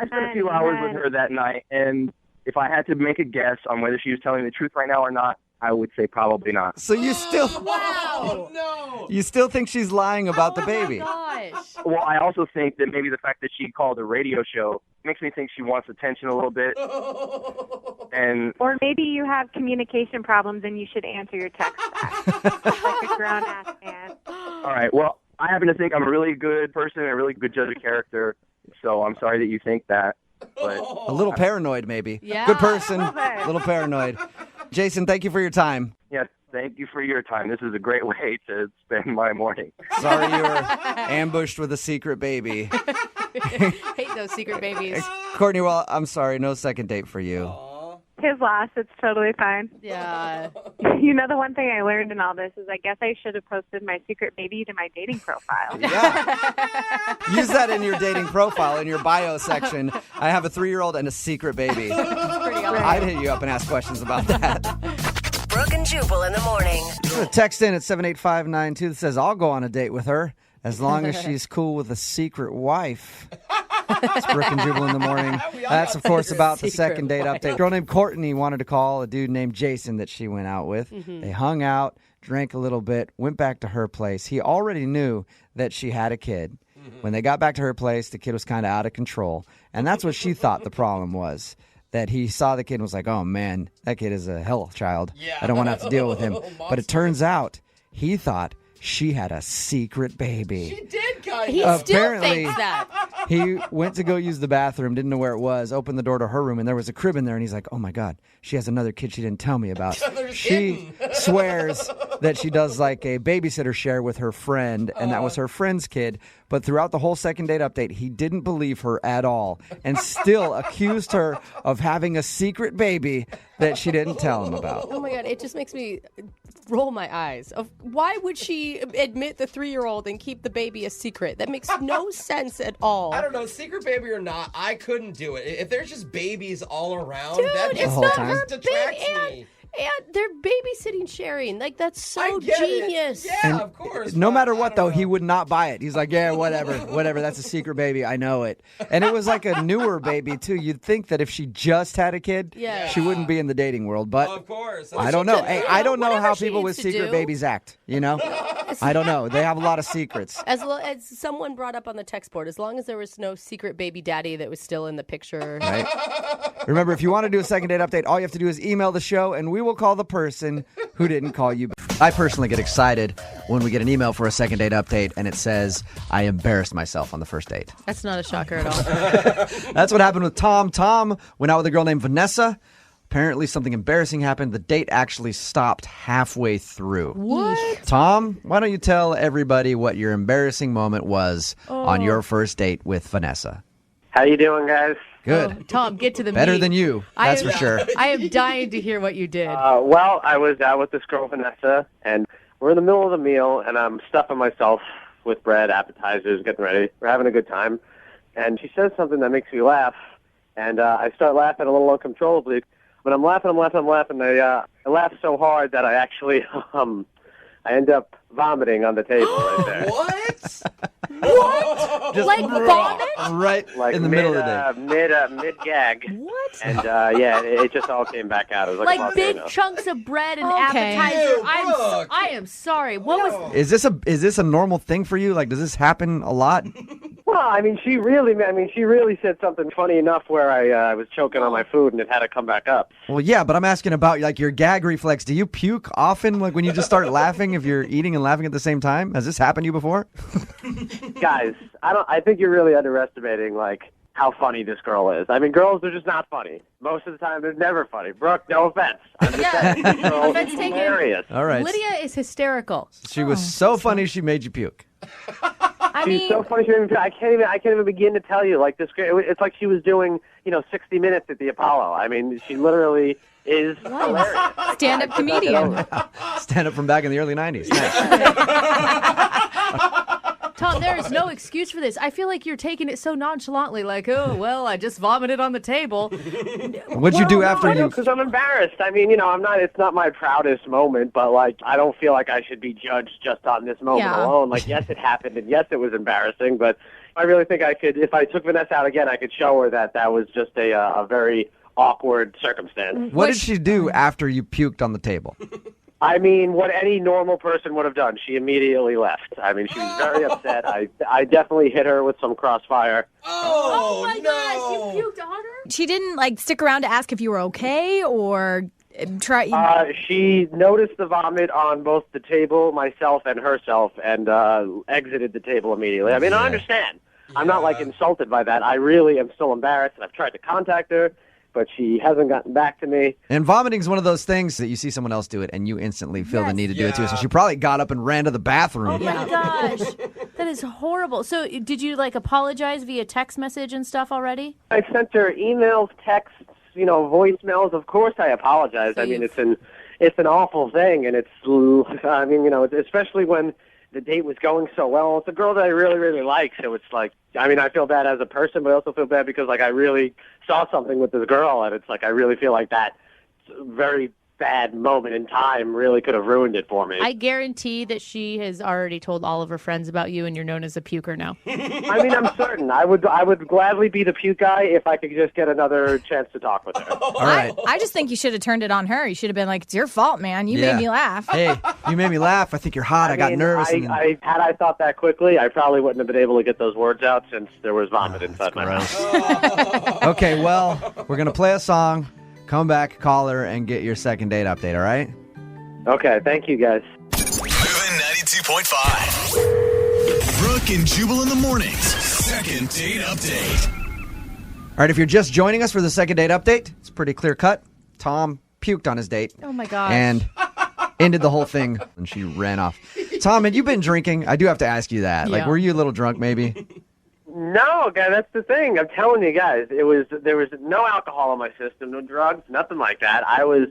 spent a few hours with her that night, and if I had to make a guess on whether she was telling me the truth right now or not, I would say probably not. So you still Oh, no. you still think she's lying about the baby? Oh my gosh. Well, I also think that maybe the fact that she called a radio show makes me think she wants attention a little bit. And Or maybe you have communication problems and you should answer your text back. Like a grown-ass man. all right, well, I happen to think I'm a really good person and a really good judge of character, so I'm sorry that you think that. But A little paranoid, maybe. Yeah. Good person, bit. a little paranoid. Jason, thank you for your time. yes, thank you for your time. This is a great way to spend my morning. Sorry you were ambushed with a secret baby. Hate those secret babies. Courtney, well, I'm sorry, no second date for you. His loss. It's totally fine. Yeah. You know, the one thing I learned in all this is I guess I should have posted my secret baby to my dating profile. Yeah. Use that in your dating profile, in your bio section. I have a 3-year-old and a secret baby. Pretty awesome. I'd hit you up and ask questions about that. Brooke and Jubal in the morning. Text in at 78592 that says, I'll go on a date with her as long as she's cool with a secret wife. It's Brooke and Jubal in the morning. That's, of course, about the Secret second date wife. update. A girl named Courtney wanted to call a dude named Jason that she went out with. They hung out, drank a little bit, went back to her place. He already knew that she had a kid. When they got back to her place, the kid was kind of out of control. And that's what she thought the problem was. That he saw the kid and was like, oh, man, that kid is a hell child. Yeah. I don't want to have to deal with him. But it turns out he thought she had a secret baby. She did kind He of. still Apparently- thinks that. He went to go use the bathroom, didn't know where it was, opened the door to her room, and there was a crib in there, and he's like, oh, my God, she has another kid she didn't tell me about. They're She hidden. swears that she does like a babysitter share with her friend, and that was her friend's kid. But throughout the whole second date update, he didn't believe her at all and still accused her of having a secret baby that she didn't tell him about. Oh my God, it just makes me roll my eyes. Why would she admit the 3-year-old and keep the baby a secret? That makes no sense at all. I don't know, secret baby or not, I couldn't do it. If there's just babies all around, Dude, that it's just whole not time. her detracts baby, me. and they're babysitting sharing. Like, that's I so get it. genius. Yeah, of course. No but matter I what, don't though, he know. would not buy it. He's like, yeah, whatever, that's a secret baby. I know it. And it was like a newer baby, too. You'd think that if she just had a kid, Yeah. she wouldn't be in the dating world. But Of course. I don't know. could- Hey, I don't know whatever how she people with needs to secret do. babies act, you know? I don't know. They have a lot of secrets. As someone brought up on the text board, as long as there was no secret baby daddy that was still in the picture. Right? Remember, if you want to do a second date update, all you have to do is email the show, and we will call the person who didn't call you back. I personally get excited when we get an email for a second date update and it says, I embarrassed myself on the first date. That's not a shocker at all. That's what happened with Tom. Tom went out with a girl named Vanessa. Apparently something embarrassing happened. The date actually stopped halfway through. What? Tom, why don't you tell everybody what your embarrassing moment was on your first date with Vanessa? How you doing, guys? Good. Oh, Tom, get to the Better meat. than you, that's for sure. I am dying to hear what you did. Well, I was out with this girl, Vanessa, and we're in the middle of the meal, and I'm stuffing myself with bread, appetizers, getting ready. We're having a good time. And she says something that makes me laugh, and I start laughing a little uncontrollably. But I'm laughing. I laugh so hard that I actually I end up vomiting on the table right there. What? What? Just Like vomit? Right Like in the middle of the day. Mid gag. What? And yeah, it just all came back out. It was like a Like big volcano. chunks of bread and Okay. appetizer. Ew, Brooke. I am sorry. What was? Is this a normal thing for you? Like, does this happen a lot? Well, I mean, she really said something funny enough where I was choking on my food and it had to come back up. Well, yeah, but I'm asking about like your gag reflex. Do you puke often? Like when you just start laughing, if you're eating and laughing at the same time? Has this happened to you before? Guys, I think you're really underestimating like how funny this girl is. I mean, girls are just not funny. Most of the time, they're never funny. Brooke, no offense. I'm just saying, this girl Offense is taken. hilarious. All right. Lydia is hysterical. She was so funny she made you puke. I She's mean, so funny. I can't even begin to tell you. Like this, it's like she was doing 60 Minutes at the Apollo. I mean, she literally is hilarious. Stand-up comedian. Stand up from back in the early 90s. Nice. Tom, there is no excuse for this. I feel like you're taking it so nonchalantly, like, oh, well, I just vomited on the table. What'd you do after you... Because I'm embarrassed. I mean, I'm not. It's not my proudest moment, but like, I don't feel like I should be judged just on this moment Yeah. alone. Like, yes, it happened, and yes, it was embarrassing, but I really think I could. If I took Vanessa out again, I could show her that was just a very awkward circumstance. What did she do after you puked on the table? I mean, what any normal person would have done. She immediately left. I mean, she was very upset. I definitely hit her with some crossfire. Oh, my no. gosh, you puked on her? She didn't like stick around to ask if you were okay or try. She noticed the vomit on both the table, myself, and herself, and exited the table immediately. I mean, I understand. I'm not like insulted by that. I really am still embarrassed, and I've tried to contact her, but she hasn't gotten back to me. And vomiting is one of those things that you see someone else do it and you instantly feel the need to do it too. So she probably got up and ran to the bathroom. Oh my gosh. That is horrible. So did you like apologize via text message and stuff already? I sent her emails, texts, voicemails. Of course, I apologize. I mean, it's an awful thing, and especially when the date was going so well. It's a girl that I really, really like, so it's like, I mean, I feel bad as a person, but I also feel bad because like I really saw something with this girl, and it's like I really feel like that very bad moment in time really could have ruined it for me. I guarantee that she has already told all of her friends about you, and you're known as a puker now. I mean, I'm certain. I would gladly be the puke guy if I could just get another chance to talk with her. All right. I just think you should have turned it on her. You should have been like, it's your fault, man. You made me laugh. Hey, you made me laugh. I think you're hot. I got mean, nervous. and then- Had I thought that quickly, I probably wouldn't have been able to get those words out since there was vomit inside my mouth. Okay, well, we're going to play a song. Come back, call her, and get your second date update, all right? Okay, thank you, guys. Moving 92.5. Brooke and Jubal in the mornings. Second date update. All right, if you're just joining us for the second date update, it's pretty clear cut. Tom puked on his date. Oh my gosh. And ended the whole thing, and she ran off. Tom, had you been drinking? I do have to ask you that. Like, Yeah. were you a little drunk, maybe? No, guy, that's the thing. I'm telling you guys, there was no alcohol in my system, no drugs, nothing like that.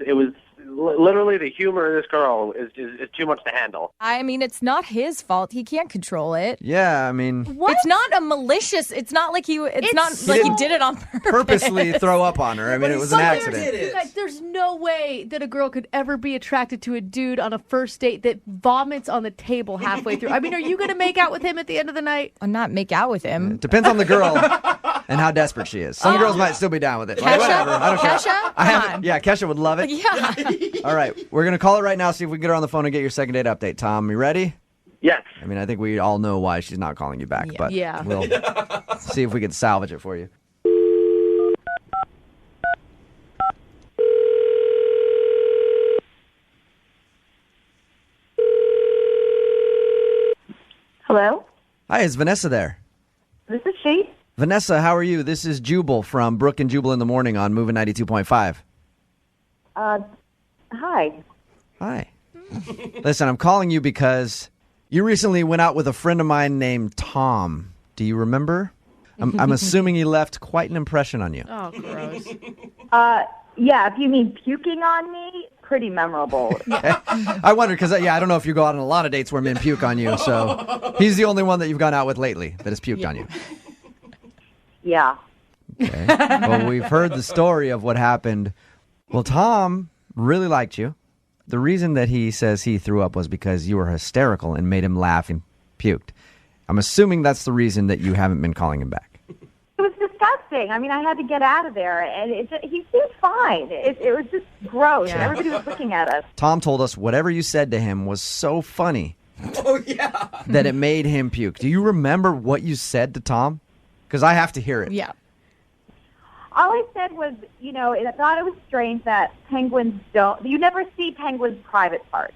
It was literally the humor of this girl is too much to handle. I mean, it's not his fault. He can't control it. Yeah, I mean, It's not a malicious. It's not like he did it on purpose. purposely throw up on her. I mean, it was an accident. You guys, there's no way that a girl could ever be attracted to a dude on a first date that vomits on the table halfway through. I mean, are you going to make out with him at the end of the night? I'll not make out with him. It depends on the girl and how desperate she is. Some girls might still be down with it. Like, Kesha? whatever. I don't care. Kesha? I Come haven't. on. Yeah, Kesha would love it. Yeah. All right, we're going to call her right now, see if we can get her on the phone and get your second date update. Tom, you ready? Yes. I mean, I think we all know why she's not calling you back, but Yeah. we'll see if we can salvage it for you. Hello? Hi, is Vanessa there? This is she. Vanessa, how are you? This is Jubal from Brooke and Jubal in the Morning on Moving 92.5. Hi. Hi. Listen, I'm calling you because you recently went out with a friend of mine named Tom. Do you remember? I'm assuming he left quite an impression on you. Oh, gross. Yeah, if you mean puking on me, pretty memorable. I wondered because, I don't know if you go out on a lot of dates where men puke on you, so he's the only one that you've gone out with lately that has puked on you. Yeah. Okay. Well, we've heard the story of what happened. Well, Tom really liked you. The reason that he says he threw up was because you were hysterical and made him laugh and puked. I'm assuming that's the reason that you haven't been calling him back. It was disgusting. I mean, I had to get out of there, and he seemed fine. It was just gross. Yeah. Everybody was looking at us. Tom told us whatever you said to him was so funny that it made him puke. Do you remember what you said to Tom? Because I have to hear it. Yeah. All I said was, I thought it was strange that penguins you never see penguins' private parts.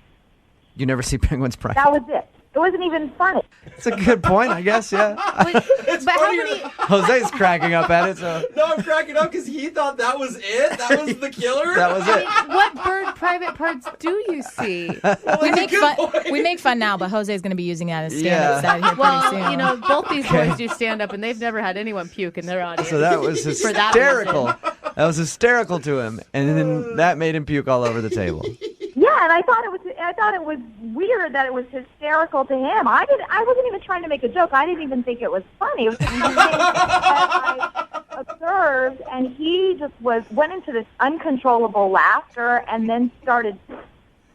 You never see penguins private. That was it. It wasn't even funny. That's a good point, I guess, yeah. But how many... Jose's cracking up at it, so... No, I'm cracking up because he thought that was it. That was the killer. That was it. What bird private parts do you see? We make fun now, but Jose's going to be using that as stand-up set here pretty soon. Well, both these boys do stand-up, and they've never had anyone puke in their audience. So that was For that hysterical. reason. That was hysterical to him, and then that made him puke all over the table. Yeah, and I thought it was weird that it was hysterical to him. I wasn't even trying to make a joke. I didn't even think it was funny. It was just something that I observed, and he just went into this uncontrollable laughter, and then started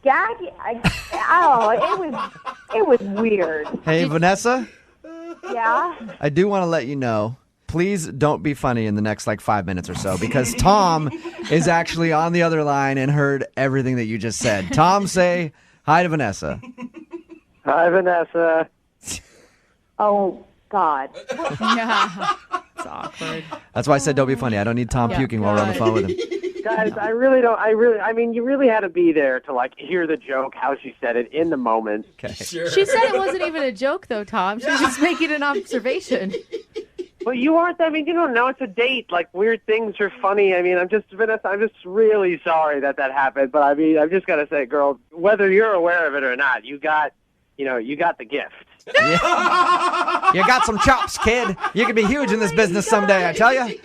gagging. It was weird. Hey, Vanessa, Yeah. I do want to let you know, please don't be funny in the next 5 minutes or so, because Tom is actually on the other line and heard everything that you just said. Tom, say hi to Vanessa. Hi, Vanessa. Oh God. Yeah. It's awkward. That's why I said don't be funny. I don't need Tom puking while we're on the phone with him. Guys, I mean, you really had to be there to hear the joke, how she said it in the moment. Okay. Sure. She said it wasn't even a joke, though, Tom. She was just making an observation. But you aren't. I mean, you don't know. It's a date. Weird things are funny. I mean, Vanessa, I'm just really sorry that happened. But I mean, I've just got to say, girl, whether you're aware of it or not, you got the gift. Yeah. You got some chops, kid. You could be huge in this business someday, I tell you.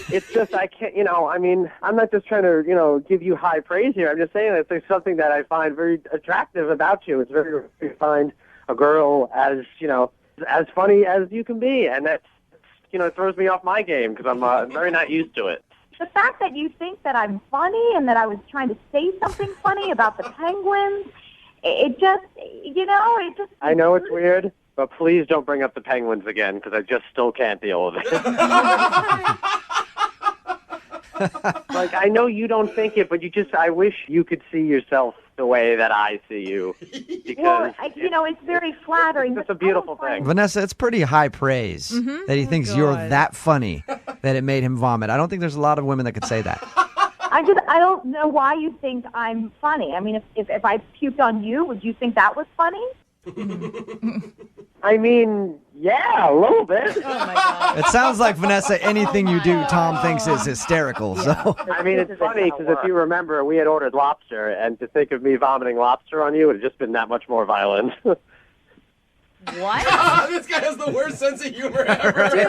It's just, I can't, I mean, I'm not just trying to, give you high praise here. I'm just saying that there's something that I find very attractive about you. It's very rare to find a girl as funny as you can be. And that's, it throws me off my game because I'm very not used to it. The fact that you think that I'm funny and that I was trying to say something funny about the penguins, it just. I know it's weird, but please don't bring up the penguins again because I just still can't deal with it. I know you don't think it, but I wish you could see yourself the way that I see you. Because it's very flattering. It's a beautiful thing. Vanessa, it's pretty high praise that he thinks you're that funny that it made him vomit. I don't think there's a lot of women that could say that. I don't know why you think I'm funny. I mean, if I puked on you, would you think that was funny? I mean, yeah, a little bit. Oh, my God. It sounds like, Vanessa, anything you do, Tom thinks is hysterical. So I mean, it's funny because if you remember, we had ordered lobster, and to think of me vomiting lobster on you would have just been that much more violent. What? This guy has the worst sense of humor ever. Dude,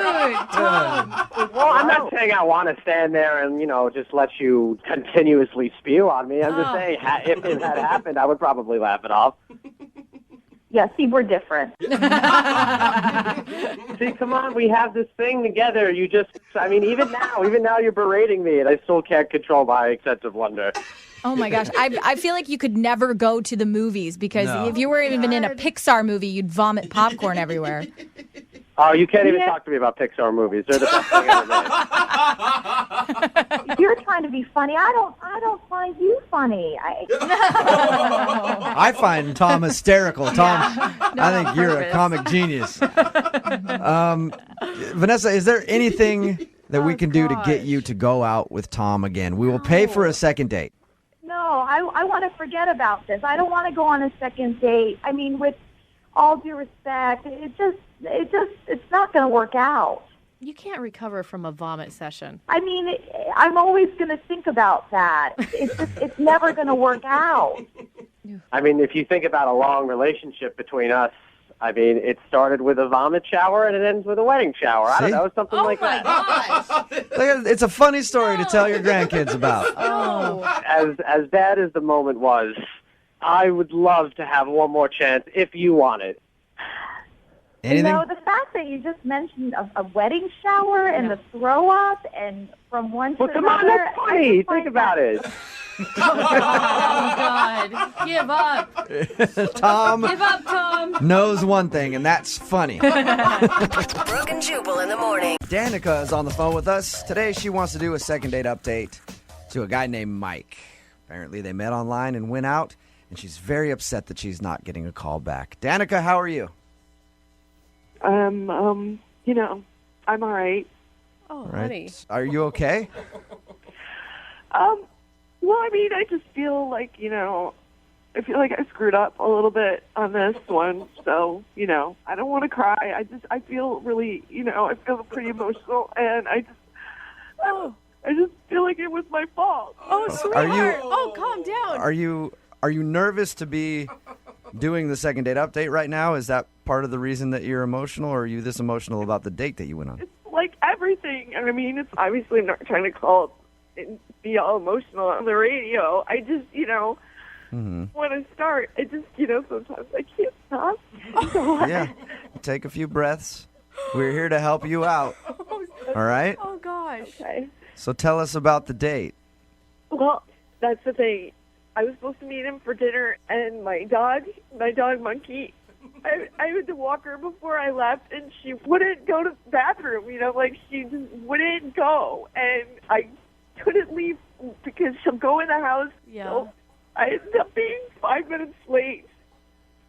Tom. Well, I'm not saying I want to stand there and, just let you continuously spew on me. I'm just saying if it had happened, I would probably laugh it off. Yeah, see, we're different. See, come on, we have this thing together. Even now you're berating me, and I still can't control my sense of wonder. Oh my gosh, I feel like you could never go to the movies because if you were even in a Pixar movie, you'd vomit popcorn everywhere. Oh, you can't even talk to me about Pixar movies. They're the best thing ever made. You're trying to be funny. I don't find you funny. I find Tom hysterical. Tom, I think you're a comic genius. Vanessa, is there anything that we can do to get you to go out with Tom again? We will pay for a second date. No, I want to forget about this. I don't want to go on a second date. I mean, with all due respect, it's not going to work out. You can't recover from a vomit session. I mean, I'm always going to think about that. It's never going to work out. I mean, if you think about a long relationship between us, I mean, it started with a vomit shower and it ends with a wedding shower. I don't know, something like that. Oh, my gosh. It's a funny story to tell your grandkids about. Oh. As bad as the moment was, I would love to have one more chance if you want it. Anything? You know, the fact that you just mentioned a wedding shower and the throw up and from one to Well, come another. on, that's funny. Think about it. Oh, God. Give up. Tom Give up, Tom. knows one thing, and that's funny. Brooke and Jubal in the morning. Danica is on the phone with us. Today she wants to do a second date update to a guy named Mike. Apparently they met online and went out, and she's very upset that she's not getting a call back. Danica, how are you? You know, I'm all right. Oh, Right. honey. Are you okay? Well, I mean, I just feel like, you know, I feel like I screwed up a little bit on this one. So, you know, I don't want to cry. I feel really, you know, I feel pretty emotional, and I just feel like it was my fault. Oh, sweetheart. Calm down. Are you nervous to be doing the second date update right now? Is that part of the reason that you're emotional, or are you this emotional about the date that you went on? It's like everything. I mean, it's obviously not trying to call and be all emotional on the radio. I just, you know, when I start, I just, you know, sometimes I can't stop. So Yeah. Take a few breaths. We're here to help you out. All right? Oh, gosh. Okay. So tell us about the date. Well, that's the thing. I was supposed to meet him for dinner, and my dog Monkey, I had to walk her before I left, and she wouldn't go to the bathroom, you know, like she just wouldn't go, and I couldn't leave because she'll go in the house. Yeah. So I ended up being 5 minutes late.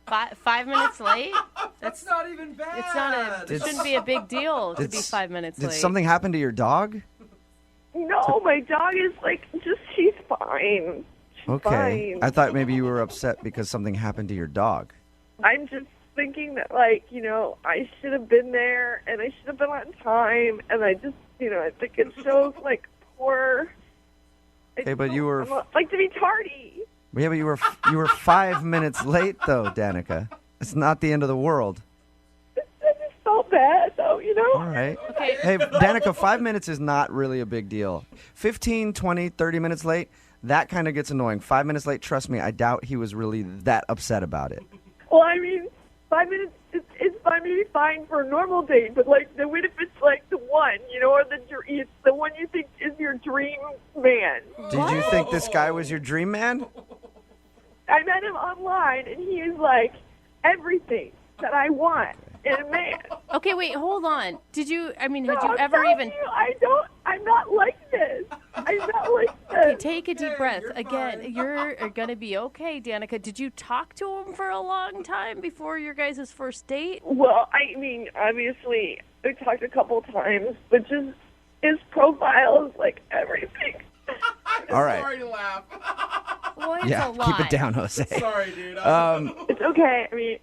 5 minutes late? That's not even bad. It's not it shouldn't be a big deal to be 5 minutes Did late. something happen to your dog? No, my dog is like, she's fine. She's Okay. fine. I thought maybe you were upset because something happened to your dog. I'm just thinking that, like, you know, I should have been there, and I should have been on time, and I just, you know, I think it shows, like, poor. Okay, but you were... I like to be tardy. Yeah, but you were 5 minutes late, though, Danica. It's not the end of the world. I just felt bad, though, you know? All right. Okay. Hey, Danica, 5 minutes is not really a big deal. 15, 20, 30 minutes late, that kind of gets annoying. 5 minutes late, trust me, I doubt he was really that upset about it. Well, I mean, 5 minutes is fine, maybe fine for a normal date, but, like, what if it's, like, the one, you know, or it's the one you think is your dream man? Did you think this guy was your dream man? I met him online, and he is, like, everything that I want in a man. Okay, wait, hold on. Had you I'm ever telling even... you, I'm not like this. I'm not like this. Okay, take a deep breath. Again, you're going to be okay, Danica. Did you talk to him for a long time before your guys' first date? Well, I mean, obviously, I talked a couple times, but just his profile is like everything. All right. Sorry to laugh. Well, it's Yeah, a lot. keep it down, Jose. Sorry, dude. It's okay. I mean,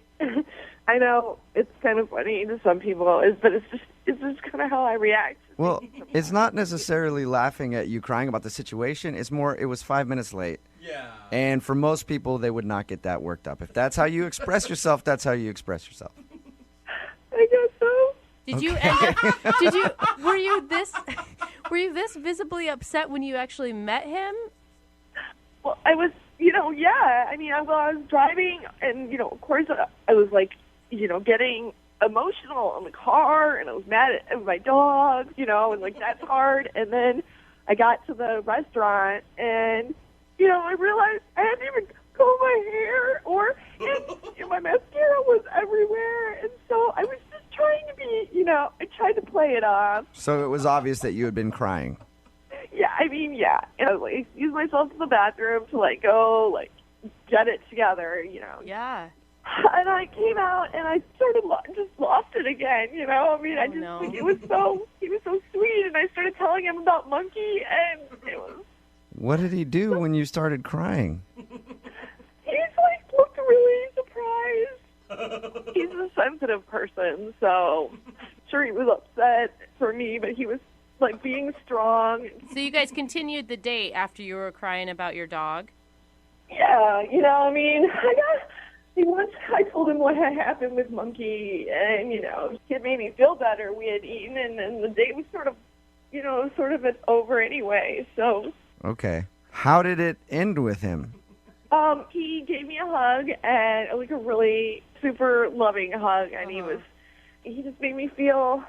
I know it's kind of funny to some people, but it's just kind of how I react. Well, it's not necessarily laughing at you crying about the situation. It's more, it was 5 minutes late. Yeah. And for most people, they would not get that worked up. If that's how you express yourself, that's how you express yourself. I guess so. Did you end up, were you this visibly upset when you actually met him? Well, I was, you know, yeah. I mean, I was driving, and, you know, of course, I was, like, you know, getting emotional in the car, and I was mad at my dog, you know, and, like, that's hard. And then I got to the restaurant, and, you know, I realized I hadn't even combed my hair, and my mascara was everywhere. And so I was just trying to be, you know, I tried to play it off. So it was obvious that you had been crying. Yeah, I mean, yeah. And I was, like, excuse myself to the bathroom to, like, go, like, get it together, you know. Yeah. And I came out, and I sort of just lost it again, you know. I mean, I just think he was so sweet, and I started telling him about Monkey, and it was... What did he do when you started crying? He's, like, looked really surprised. he's a sensitive person, so I'm sure he was upset for me, but he was like being strong. So you guys continued the date after you were crying about your dog? Yeah, I mean, once I told him what had happened with Monkey, and, it made me feel better. We had eaten, and then the date was sort of over anyway, so. Okay. How did it end with him? He gave me a hug, and like a really super loving hug, and he just made me feel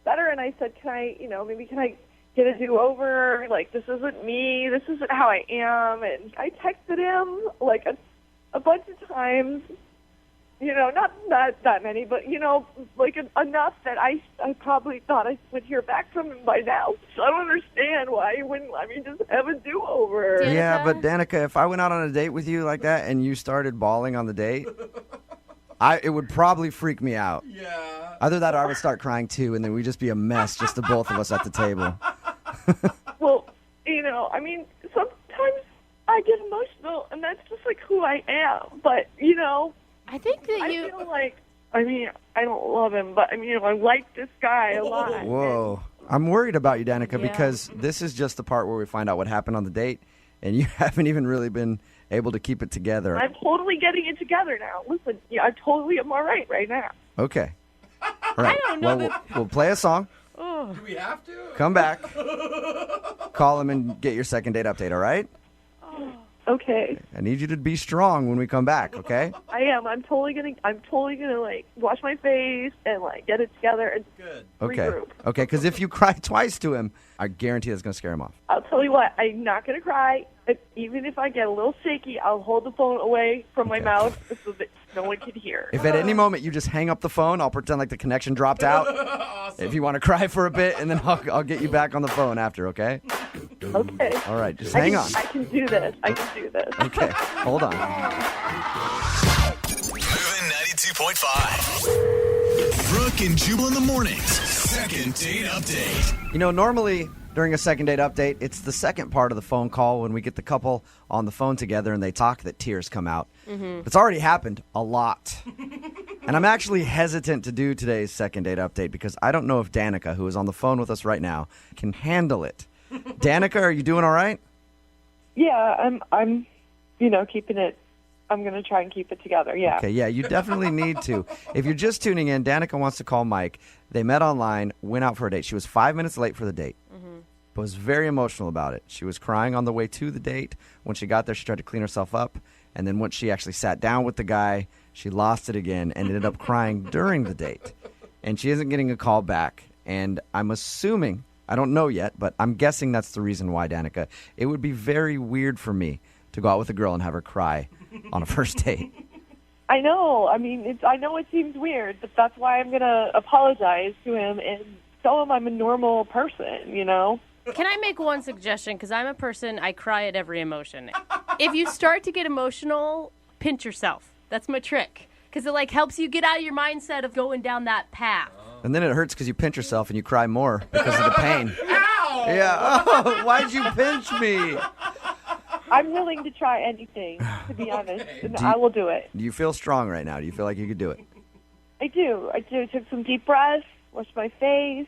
better, and I said, can I get a do-over? Like, this isn't me, this isn't how I am, and I texted him, like, a bunch of times, not that many, but, like enough that I probably thought I would hear back from him by now. So I don't understand why he wouldn't let me just have a do-over. Yeah, but Danica, if I went out on a date with you like that and you started bawling on the date, it would probably freak me out. Yeah. Either that or I would start crying too, and then we'd just be a mess, just the both of us at the table. Well, I mean, sometimes I get emotional, and that's just like who I am. But, I think that I feel like, I don't love him, but, I like this guy a lot. Whoa. I'm worried about you, Danica, because this is just the part where we find out what happened on the date, and you haven't even really been able to keep it together. I'm totally getting it together now. Listen, I totally am all right now. Okay. All right. I don't know well, we'll play a song. Oh. Do we have to? Come back. Call him and get your second date update, all right? Okay. I need you to be strong when we come back, okay? I am. I'm totally gonna like wash my face and like get it together and regroup. Okay, because if you cry twice to him, I guarantee that's going to scare him off. I'll tell you what, I'm not gonna cry. Even if I get a little shaky, I'll hold the phone away from my mouth so that no one can hear. If at any moment you just hang up the phone, I'll pretend like the connection dropped out. Awesome. If you want to cry for a bit, and then I'll get you back on the phone after, okay? Okay. All right, just hang on. I can do this. Okay, hold on. Moving 92.5. Brooke and Jubal in the mornings. Second date update. Normally during a second date update, it's the second part of the phone call when we get the couple on the phone together and they talk that tears come out. Mm-hmm. It's already happened a lot. And I'm actually hesitant to do today's second date update because I don't know if Danica, who is on the phone with us right now, can handle it. Danica, are you doing all right? Yeah, I'm keeping it. I'm going to try and keep it together, yeah. Okay, yeah, you definitely need to. If you're just tuning in, Danica wants to call Mike. They met online, went out for a date. She was 5 minutes late for the date, but was very emotional about it. She was crying on the way to the date. When she got there, she tried to clean herself up, and then once she actually sat down with the guy, she lost it again and ended up crying during the date. And she isn't getting a call back, and I'm assuming, I don't know yet, but I'm guessing that's the reason why, Danica. It would be very weird for me to go out with a girl and have her cry on a first date. I know. I mean, I know it seems weird, but that's why I'm going to apologize to him and tell him I'm a normal person, Can I make one suggestion? Because I'm a person, I cry at every emotion. If you start to get emotional, pinch yourself. That's my trick. Because it helps you get out of your mindset of going down that path. And then it hurts because you pinch yourself and you cry more because of the pain. Ow! Yeah. Oh, why'd you pinch me? I'm willing to try anything, to be honest, and I will do it. Do you feel strong right now? Do you feel like you could do it? I do. Took some deep breaths, washed my face.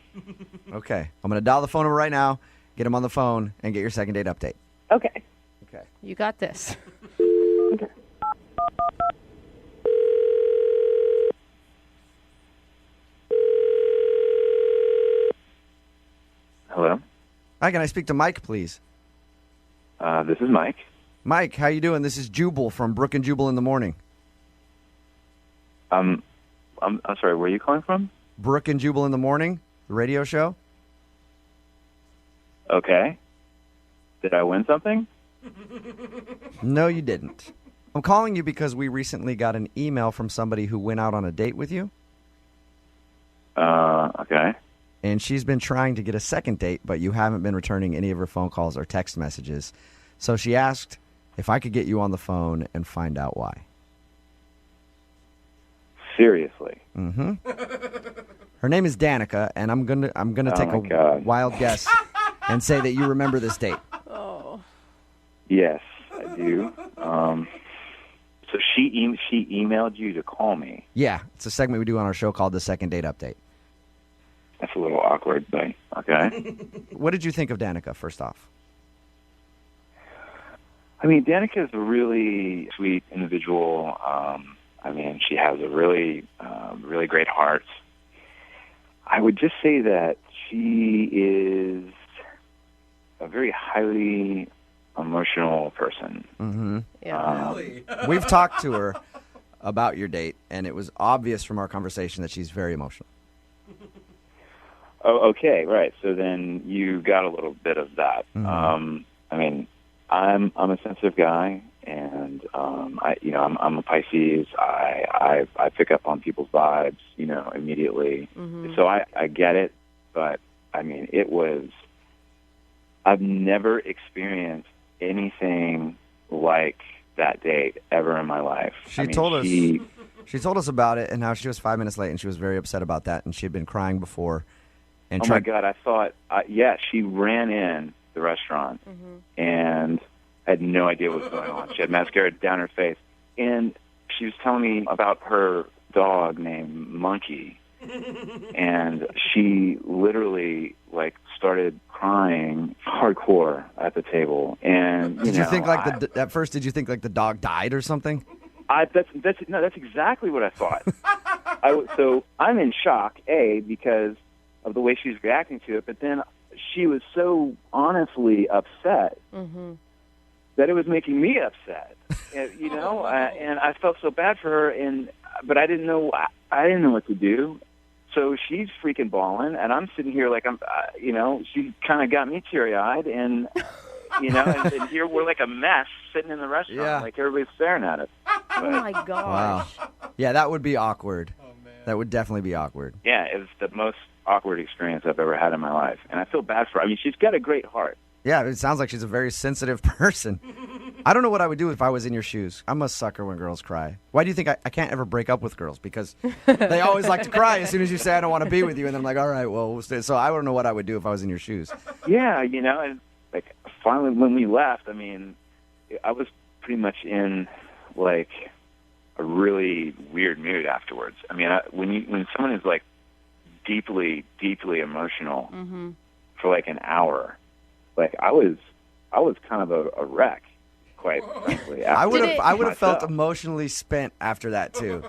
Okay. I'm going to dial the phone number right now, get him on the phone, and get your second date update. Okay. Okay. You got this. Okay. Hello? Hi, can I speak to Mike, please? This is Mike. Mike, how you doing? This is Jubal from Brooke and Jubal in the morning. I'm sorry, where are you calling from? Brooke and Jubal in the morning, the radio show. Okay. Did I win something? No, you didn't. I'm calling you because we recently got an email from somebody who went out on a date with you. Okay. And she's been trying to get a second date, but you haven't been returning any of her phone calls or text messages. So she asked if I could get you on the phone and find out why. Seriously? Mm-hmm. Her name is Danica, and I'm gonna take a wild guess and say that you remember this date. Oh. Yes, I do. So she emailed you to call me. Yeah, it's a segment we do on our show called the Second Date Update. That's a little awkward, but okay. What did you think of Danica, first off? I mean, Danica is a really sweet individual. I mean, she has a really, really great heart. I would just say that she is a very highly emotional person. Mm-hmm. Yeah. We've talked to her about your date, and it was obvious from our conversation that she's very emotional. Oh, okay, right. So then you got a little bit of that. Mm-hmm. I mean, I'm a sensitive guy, and I'm a Pisces. I pick up on people's vibes, immediately. Mm-hmm. So I get it, but I mean, I've never experienced anything like that date ever in my life. She told us about it and how she was 5 minutes late, and she was very upset about that, and she had been crying before. And my God, I thought, she ran in the restaurant and had no idea what was going on. She had mascara down her face, and she was telling me about her dog named Monkey, and she literally started crying hardcore at the table. And did you think at first? Did you think the dog died or something? That's exactly what I thought. So I'm in shock, because of the way she was reacting to it, but then she was so honestly upset that it was making me upset, and I felt so bad for her, but I didn't know what to do. So she's freaking bawling, and I'm sitting here she kind of got me teary-eyed, and and here we're like a mess sitting in the restaurant, like everybody's staring at us. Oh my gosh! Wow. Yeah, that would be awkward. Oh man, that would definitely be awkward. Yeah, it was the most awkward experience I've ever had in my life, and I feel bad for her. I mean, she's got a great heart. Yeah, it sounds like she's a very sensitive person. I don't know what I would do if I was in your shoes. I'm a sucker when girls cry. Why do you think I can't ever break up with girls? Because they always like to cry as soon as you say I don't want to be with you, and then I'm like, all right, well, we'll stay. So I don't know what I would do if I was in your shoes. Yeah, and finally when we left, I mean, I was pretty much in a really weird mood afterwards. I mean, when someone is deeply, deeply emotional for an hour, I was kind of a wreck, quite frankly. I would have felt emotionally spent after that too.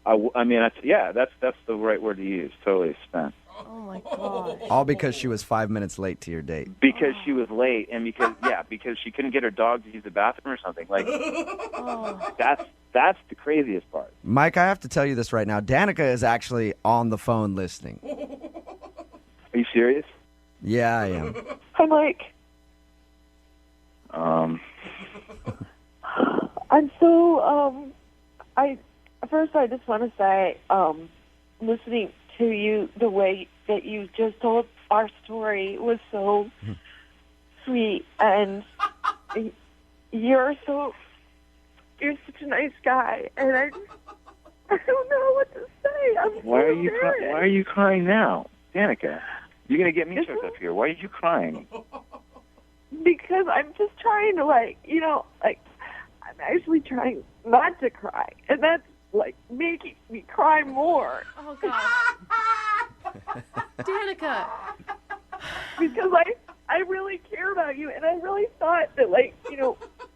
I mean, that's the right word to use. Totally spent. Oh my god! All because she was 5 minutes late to your date. Because she was late, and because she couldn't get her dog to use the bathroom or something. That's the craziest part. Mike, I have to tell you this right now. Danica is actually on the phone listening. Are you serious? Yeah, I am. Hi, Mike. I'm so, first I just want to say, listening to you, the way that you just told our story was so sweet, and you're such a nice guy, and I don't know what to say. Why are you crying now, Danica? You're gonna get me choked up here. Why are you crying? Because I'm just trying to, I'm actually trying not to cry, and that's making me cry more. Oh God, Danica. Because I really care about you, and I really thought that,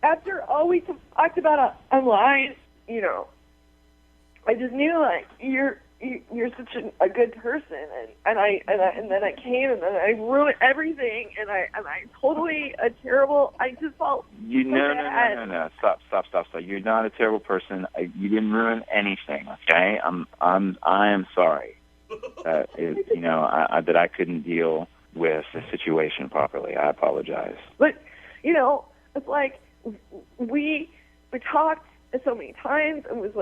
after all we talked about online, I just knew you're such a good person, and then I came, and then I ruined everything, and I totally a terrible. I just felt no. Stop. You're not a terrible person. You didn't ruin anything. Okay, I am sorry that that I couldn't deal with the situation properly. I apologize. But it's we talked so many times, and was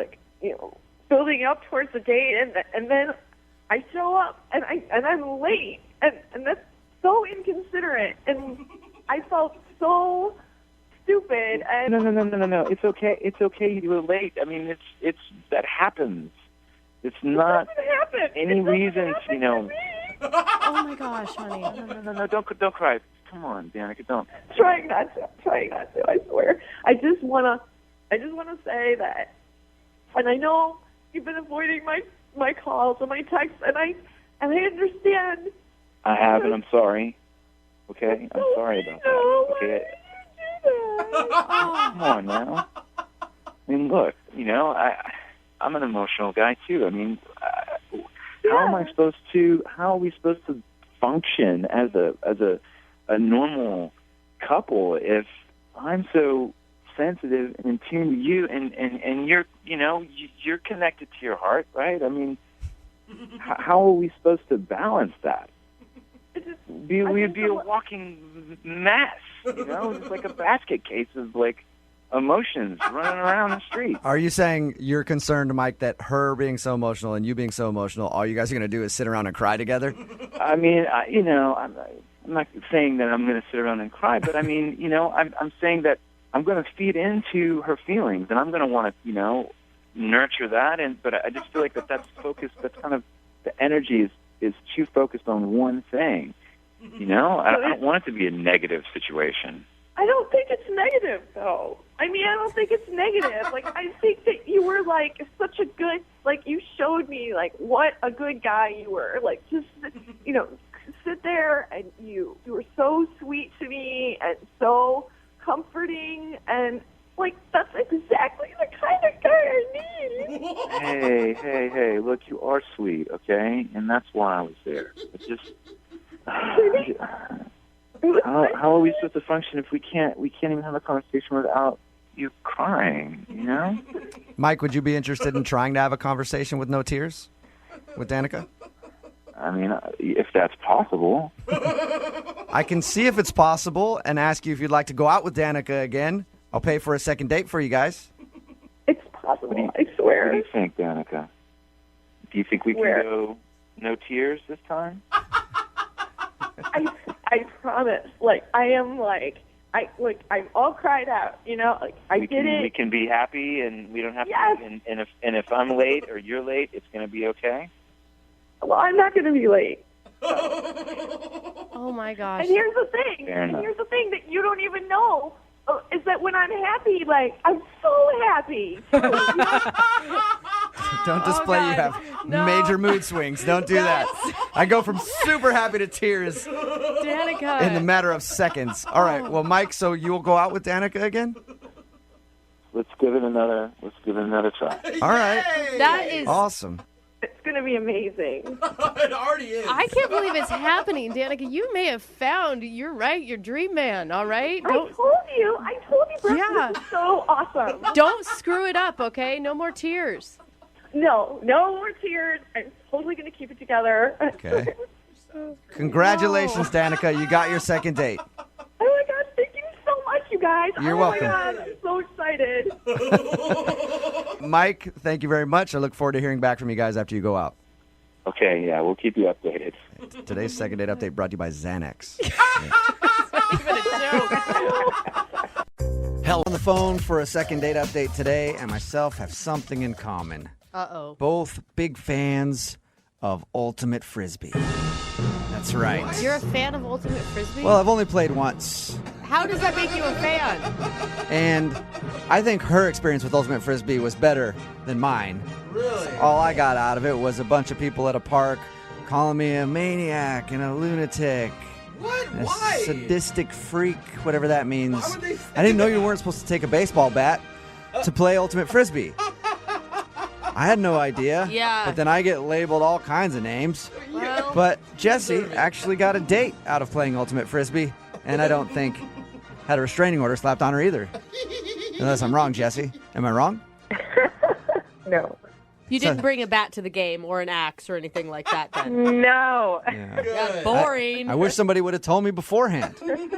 building up towards the date, and then I show up and I'm late, and that's so inconsiderate, and I felt so stupid. And No. It's okay. You were late. I mean, it's that happens. It's not any reason. Oh my gosh, honey. No. Don't cry. Come on, Danica. Don't. Trying not to. I swear. I just want to I just want to say that, and I know you've been avoiding my calls and my texts, and I understand. I have, and I'm sorry. Okay? I'm sorry about that. Okay? Come on now. I mean, look, I'm an emotional guy, too. I mean, how are we supposed to function as a normal couple if I'm so sensitive and in tune to you and you're, you're connected to your heart, right? I mean, how are we supposed to balance that? We'd be a walking mess, just like a basket case of like emotions running around the street. Are you saying you're concerned, Mike, that her being so emotional and you being so emotional, all you guys are going to do is sit around and cry together? I mean, I'm not saying that I'm going to sit around and cry, but I mean, I'm saying that I'm going to feed into her feelings, and I'm going to want to, nurture that. But I just feel like that's focused. That's kind of the energy is too focused on one thing. I don't want it to be a negative situation. I don't think it's negative, though. I mean, I don't think it's negative. Like, I think that you were, like, such a good, like, you showed me, like, what a good guy you were. Like, just, sit there, and you were so sweet to me and so comforting, and, like, that's exactly the kind of guy I need. Hey, look, you are sweet, okay? And that's why I was there. It's just... How are we supposed to function if we can't even have a conversation without you crying, Mike, would you be interested in trying to have a conversation with no tears with Danica? I mean, if that's possible. I can see if it's possible and ask you if you'd like to go out with Danica again. I'll pay for a second date for you guys. It's possible, I swear. What do you think, Danica? Do you think we can go no tears this time? I promise. Like, I'm all cried out, like, I did it. We can be happy, and we don't have yes. to, and if I'm late or you're late, it's going to be okay? Well, I'm not going to be late. Oh, my gosh. And here's the thing. Here's the thing that you don't even know is that when I'm happy, like, I'm so happy. Don't display you have major mood swings. Don't do that. I go from super happy to tears Danica. in the matter of seconds. All right. Well, Mike, so you will go out with Danica again? Let's give it another try. All right. That is awesome. It's going to be amazing. It already is. I can't believe it's happening, Danica. You may have found, your dream man, all right? I told you, Brooke, yeah. This is so awesome. Don't screw it up, okay? No more tears. No more tears. I'm totally going to keep it together. Okay. Congratulations, Danica. You got your second date. Oh, my God. Thank you so much, you guys. You're welcome. Oh, my God. I'm so excited. Mike, thank you very much. I look forward to hearing back from you guys after you go out. Okay, yeah, we'll keep you updated. Today's second date update brought to you by Xanax. Hell, on the phone for a second date update today, and myself have something in common. Uh-oh. Both big fans of Ultimate Frisbee. That's right. You're a fan of Ultimate Frisbee? Well, I've only played once. How does that make you a fan? And I think her experience with Ultimate Frisbee was better than mine. Really? All I got out of it was a bunch of people at a park calling me a maniac and a lunatic. What? And a Why? sadistic freak, whatever that means. Why would they say I didn't know that? you weren't supposed to take a baseball bat to play Ultimate Frisbee. I had no idea. Yeah. But then I get labeled all kinds of names. Well, But Jessie actually got a date out of playing Ultimate Frisbee, and I don't think had a restraining order slapped on her either. Unless I'm wrong, Jessie. Am I wrong? No. you didn't bring a bat to the game or an axe or anything like that then? No. Yeah. That's boring. I wish somebody would have told me beforehand.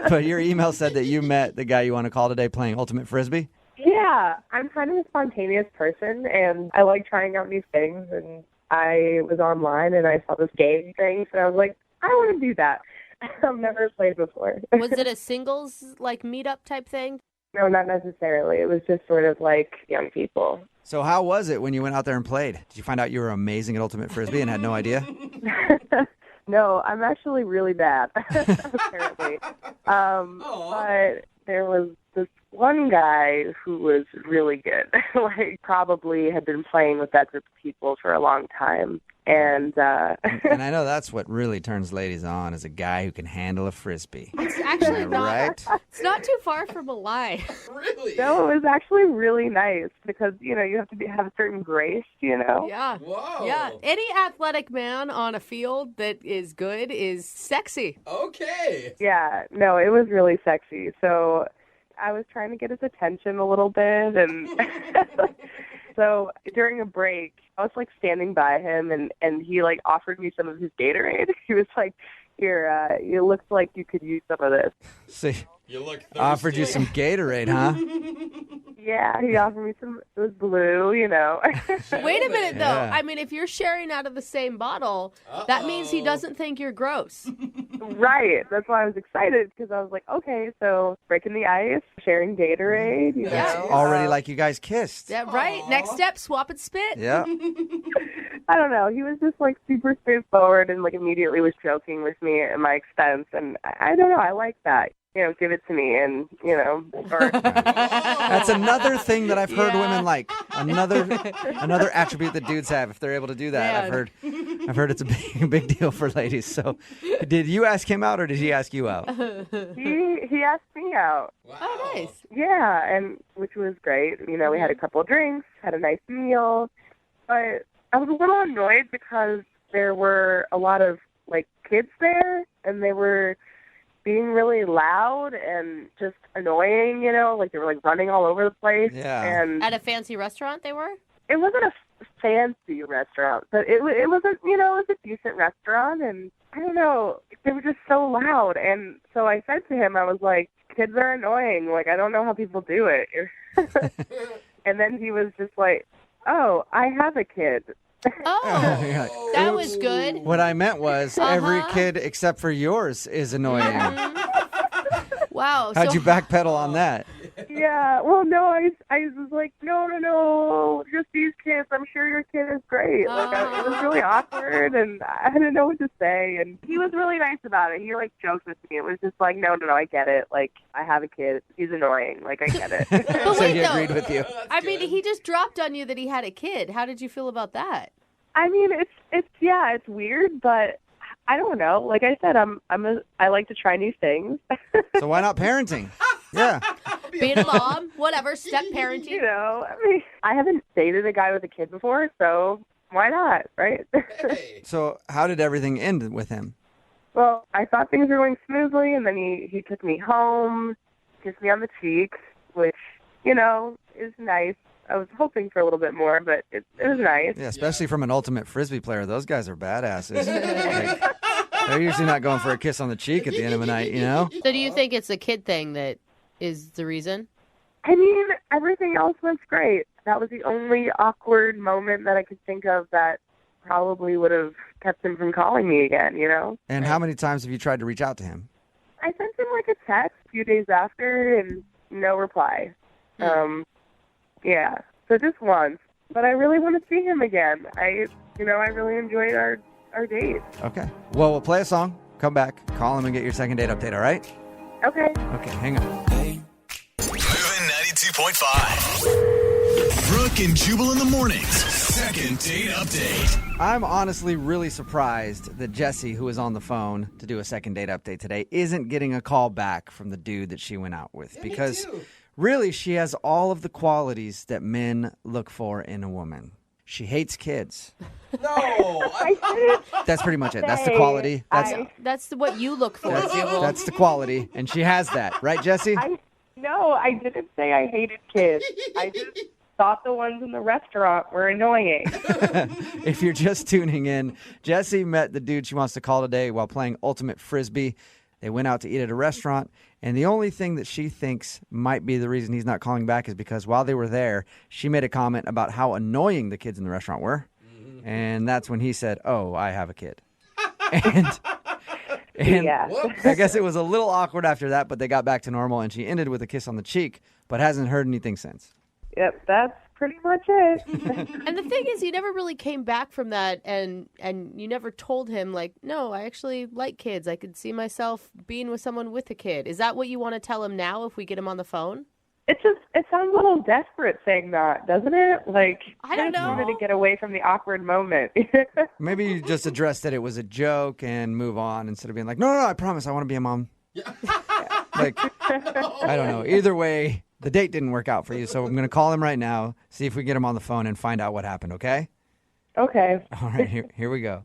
But your email said that you met the guy you want to call today playing Ultimate Frisbee. Yeah, I'm kind of a spontaneous person, and I like trying out new things, and I was online, and I saw this game thing, so I was like, I want to do that. I've never played before. Was it a singles, meetup type thing? No, not necessarily. It was just sort of like young people. So how was it when you went out there and played? Did you find out you were amazing at Ultimate Frisbee and had no idea? No, I'm actually really bad, apparently. But there was this one guy who was really good, like probably had been playing with that group of people for a long time. And and I know that's what really turns ladies on, is a guy who can handle a Frisbee. It's actually not, right? It's not too far from a lie. Really? no, it was actually really nice because, you know, you have to have a certain grace, you know? Yeah. Whoa. Yeah. Any athletic man on a field that is good is sexy. Okay. Yeah, no, it was really sexy. So I was trying to get his attention a little bit, and so during a break, I was like standing by him, and he like offered me some of his Gatorade. He was like, "Here, it looks like you could use some of this." See, You look thirsty. offered you some Gatorade, huh? Yeah, he offered me some. It was blue, you know. Wait a minute, though. Yeah. I mean, if you're sharing out of the same bottle, that means he doesn't think you're gross. Right. That's why I was excited, because I was like, okay, so breaking the ice, sharing Gatorade, you know. Already like you guys kissed. Yeah, right. Next step, swap and spit. Yeah. I don't know. He was just like super straightforward and like immediately was joking with me at my expense, and I don't know. I like that. You know, give it to me, and you know. Or... That's another thing that I've heard women like. Another attribute that dudes have if they're able to do that. Man. I've heard it's a big deal for ladies. So, did you ask him out or did he ask you out? He asked me out. Wow. Oh, nice. Yeah, and which was great. You know, we had a couple of drinks, had a nice meal, but I was a little annoyed because there were a lot of like kids there, and they were being really loud and just annoying, you know, like they were like running all over the place. Yeah. And At a fancy restaurant they were? it wasn't a fancy restaurant, but it wasn't, you know, it was a decent restaurant, and I don't know, they were just so loud. And so I said to him, I was like, kids are annoying. Like, I don't know how people do it. And then he was just like, oh, I have a kid. Oh, that was good. What I meant was every kid except for yours is annoying. Wow. How'd you backpedal on that? Yeah, well, no, I was like, no, just these kids. I'm sure your kid is great. Like, it was really awkward, and I didn't know what to say. And he was really nice about it. He like joked with me. It was just like, no, I get it. Like, I have a kid. He's annoying. Like, I get it. But So wait, he though. agreed with you. I mean, he just dropped on you that he had a kid. How did you feel about that? I mean, it's weird, but I don't know. Like I said, I like to try new things. So why not parenting? Yeah. Being a mom, whatever, step parenting. You know, I mean, I haven't dated a guy with a kid before, so why not, right? Hey. So how did everything end with him? Well, I thought things were going smoothly, and then he took me home, kissed me on the cheek, which, you know, is nice. I was hoping for a little bit more, but it was nice. Yeah, especially from an ultimate Frisbee player. Those guys are badasses. Like, they're usually not going for a kiss on the cheek at the end of the night, you know? So do you think it's a kid thing that is the reason? I mean, everything else was great. That was the only awkward moment that I could think of that probably would have kept him from calling me again, you know? And how many times have you tried to reach out to him? I sent him like a text a few days after and no reply. Yeah, so just once. But I really want to see him again. I really enjoyed our date. Okay. Well, we'll play a song, come back, call him, and get your second date update, all right? Okay. Okay, hang on. Moving 92.5. Brooke and Jubal in the mornings. Second date update. I'm honestly really surprised that Jessie, who was on the phone to do a second date update today, isn't getting a call back from the dude that she went out with. Because really, she has all of the qualities that men look for in a woman. She hates kids. No. That's pretty much it. That's the quality. That's what you look for, Jubal. That's the quality. And she has that. Right, Jessie? No, I didn't say I hated kids. I just thought the ones in the restaurant were annoying. If you're just tuning in, Jessie met the dude she wants to call today while playing Ultimate Frisbee. They went out to eat at a restaurant, and the only thing that she thinks might be the reason he's not calling back is because while they were there, she made a comment about how annoying the kids in the restaurant were. And that's when he said, oh, I have a kid. And Yeah. I guess it was a little awkward after that, but they got back to normal, and she ended with a kiss on the cheek, but hasn't heard anything since. Yep, that's pretty much it. And the thing is, you never really came back from that, and you never told him, like, no, I actually like kids. I could see myself being with someone with a kid. Is that what you want to tell him now if we get him on the phone? it sounds a little desperate saying that, doesn't it? Like, I don't just know. wanted to get away from the awkward moment. Maybe you just address that it was a joke and move on instead of being like, no, I promise I want to be a mom. Like, I don't know. Either way, the date didn't work out for you, so I'm going to call him right now, see if we get him on the phone and find out what happened, okay? Okay. All right, here we go.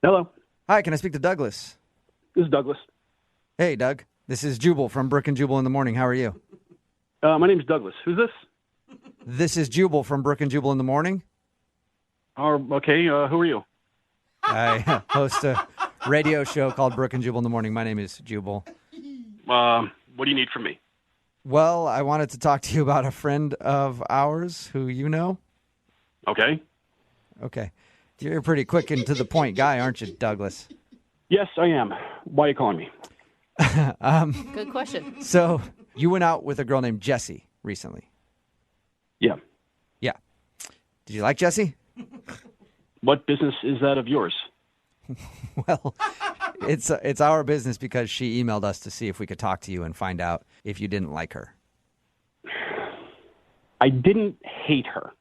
Hello. Hi, can I speak to Douglas? This is Douglas. Hey, Doug. This is Jubal from Brooke and Jubal in the Morning. How are you? My name's Douglas. Who's this? This is Jubal from Brooke and Jubal in the Morning. Okay, who are you? I host a radio show called Brooke and Jubal in the Morning. My name is Jubal. What do you need from me? Well, I wanted to talk to you about a friend of ours who you know. Okay. Okay. You're a pretty quick and to the point guy, aren't you, Douglas? Yes, I am. Why are you calling me? Good question. So you went out with a girl named Jessie recently. Yeah. Yeah. Did you like Jessie? What business is that of yours? Well, it's our business because she emailed us to see if we could talk to you and find out if you didn't like her. I didn't hate her.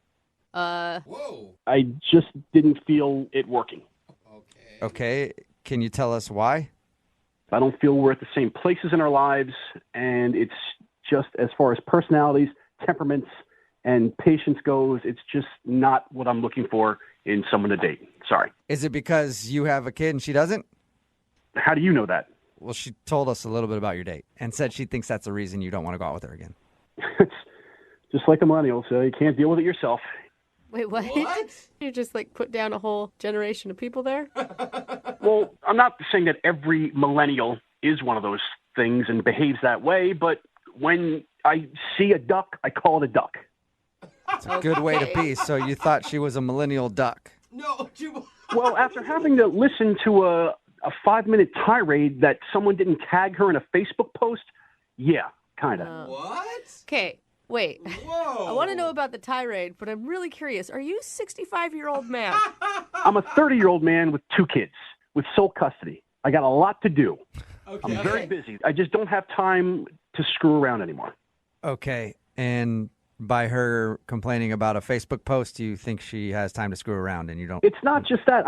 Whoa. I just didn't feel it working. Okay. Can you tell us why? I don't feel we're at the same places in our lives, and it's just as far as personalities, temperaments, and patience goes, it's just not what I'm looking for in someone to date. Sorry. Is it because you have a kid and she doesn't? How do you know that? Well, she told us a little bit about your date and said she thinks that's the reason you don't want to go out with her again. It's just like a millennial, so you can't deal with it yourself. Wait, what? You just like put down a whole generation of people there? Well, I'm not saying that every millennial is one of those things and behaves that way, but when I see a duck, I call it a duck. It's a good way to be. So you thought she was a millennial duck. No, Jubal. Well, after having to listen to a 5-minute tirade that someone didn't tag her in a Facebook post, yeah, kind of. What? Okay, wait. Whoa. I want to know about the tirade, but I'm really curious. Are you a 65-year-old man? I'm a 30-year-old man with 2 kids with sole custody. I got a lot to do. Okay. I'm very busy. I just don't have time to screw around anymore. Okay. And by her complaining about a Facebook post, you think she has time to screw around and you don't? It's not just that.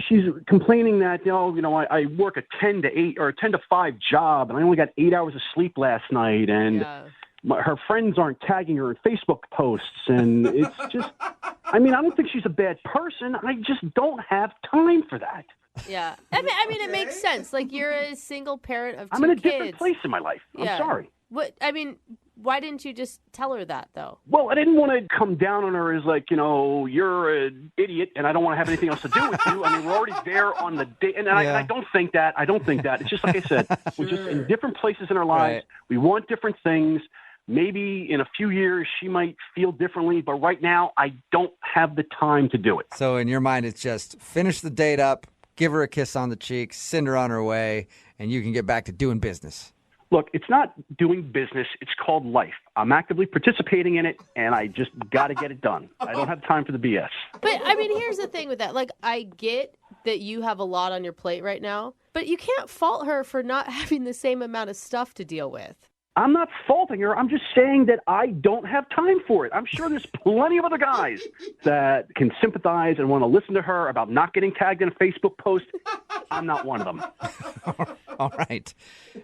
She's complaining that, I work a 10 to 8 or a 10 to 5 job and I only got 8 hours of sleep last night and her friends aren't tagging her in Facebook posts. And it's just, I don't think she's a bad person. I just don't have time for that. Yeah. I mean, it makes sense. Like, you're a single parent of 2 kids. I'm in a different place in my life. I'm sorry. Why didn't you just tell her that, though? Well, I didn't want to come down on her as like, you're an idiot and I don't want to have anything else to do with you. We're already there on the date. And I don't think that. It's just like I said, we're just in different places in our lives. Right. We want different things. Maybe in a few years she might feel differently, but right now I don't have the time to do it. So in your mind, it's just finish the date up, give her a kiss on the cheek, send her on her way, and you can get back to doing business. Look, it's not doing business. It's called life. I'm actively participating in it, and I just got to get it done. I don't have time for the BS. But, here's the thing with that. Like, I get that you have a lot on your plate right now, but you can't fault her for not having the same amount of stuff to deal with. I'm not faulting her. I'm just saying that I don't have time for it. I'm sure there's plenty of other guys that can sympathize and want to listen to her about not getting tagged in a Facebook post. I'm not one of them. All right.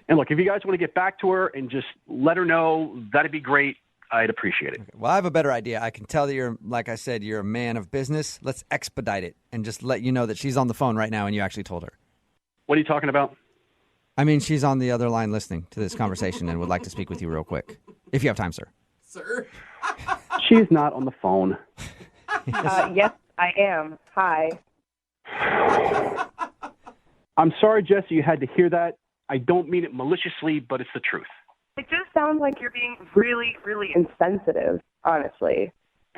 And look, if you guys want to get back to her and just let her know, that'd be great. I'd appreciate it. Okay. Well, I have a better idea. I can tell that you're, like I said, you're a man of business. Let's expedite it and just let you know that she's on the phone right now and you actually told her. What are you talking about? She's on the other line listening to this conversation and would like to speak with you real quick. If you have time, sir. Sir? She's not on the phone. Yes, I am. Hi. I'm sorry, Jesse, you had to hear that. I don't mean it maliciously, but it's the truth. It just sounds like you're being really, really insensitive, honestly.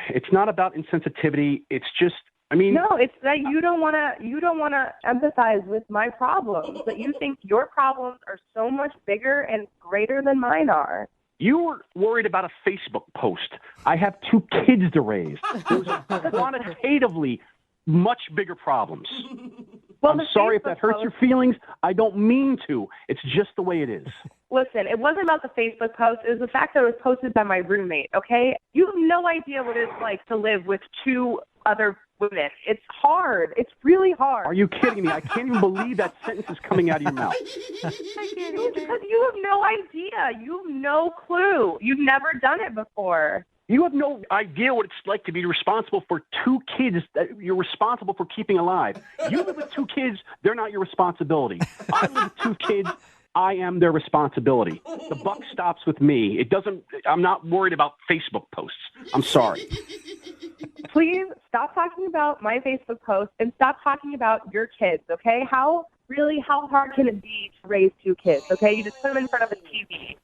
It's not about insensitivity. It's just, No, it's that you don't want to empathize with my problems, but you think your problems are so much bigger and greater than mine are. You were worried about a Facebook post. I have 2 kids to raise. Those are quantitatively much bigger problems. Well, I'm the sorry if Facebook that hurts your feelings. I don't mean to. It's just the way it is. Listen, it wasn't about the Facebook post. It was the fact that it was posted by my roommate, okay? You have no idea what it's like to live with two other women. It's hard. It's really hard. Are you kidding me? I can't even believe that sentence is coming out of your mouth. Because you have no idea. You have no clue. You've never done it before. You have no idea what it's like to be responsible for two kids that you're responsible for keeping alive. You live with two kids, they're not your responsibility. I live with two kids, I am their responsibility. The buck stops with me. I'm not worried about Facebook posts. I'm sorry. Please stop talking about my Facebook post and stop talking about your kids, okay? How hard can it be to raise two kids, okay? You just put them in front of a TV.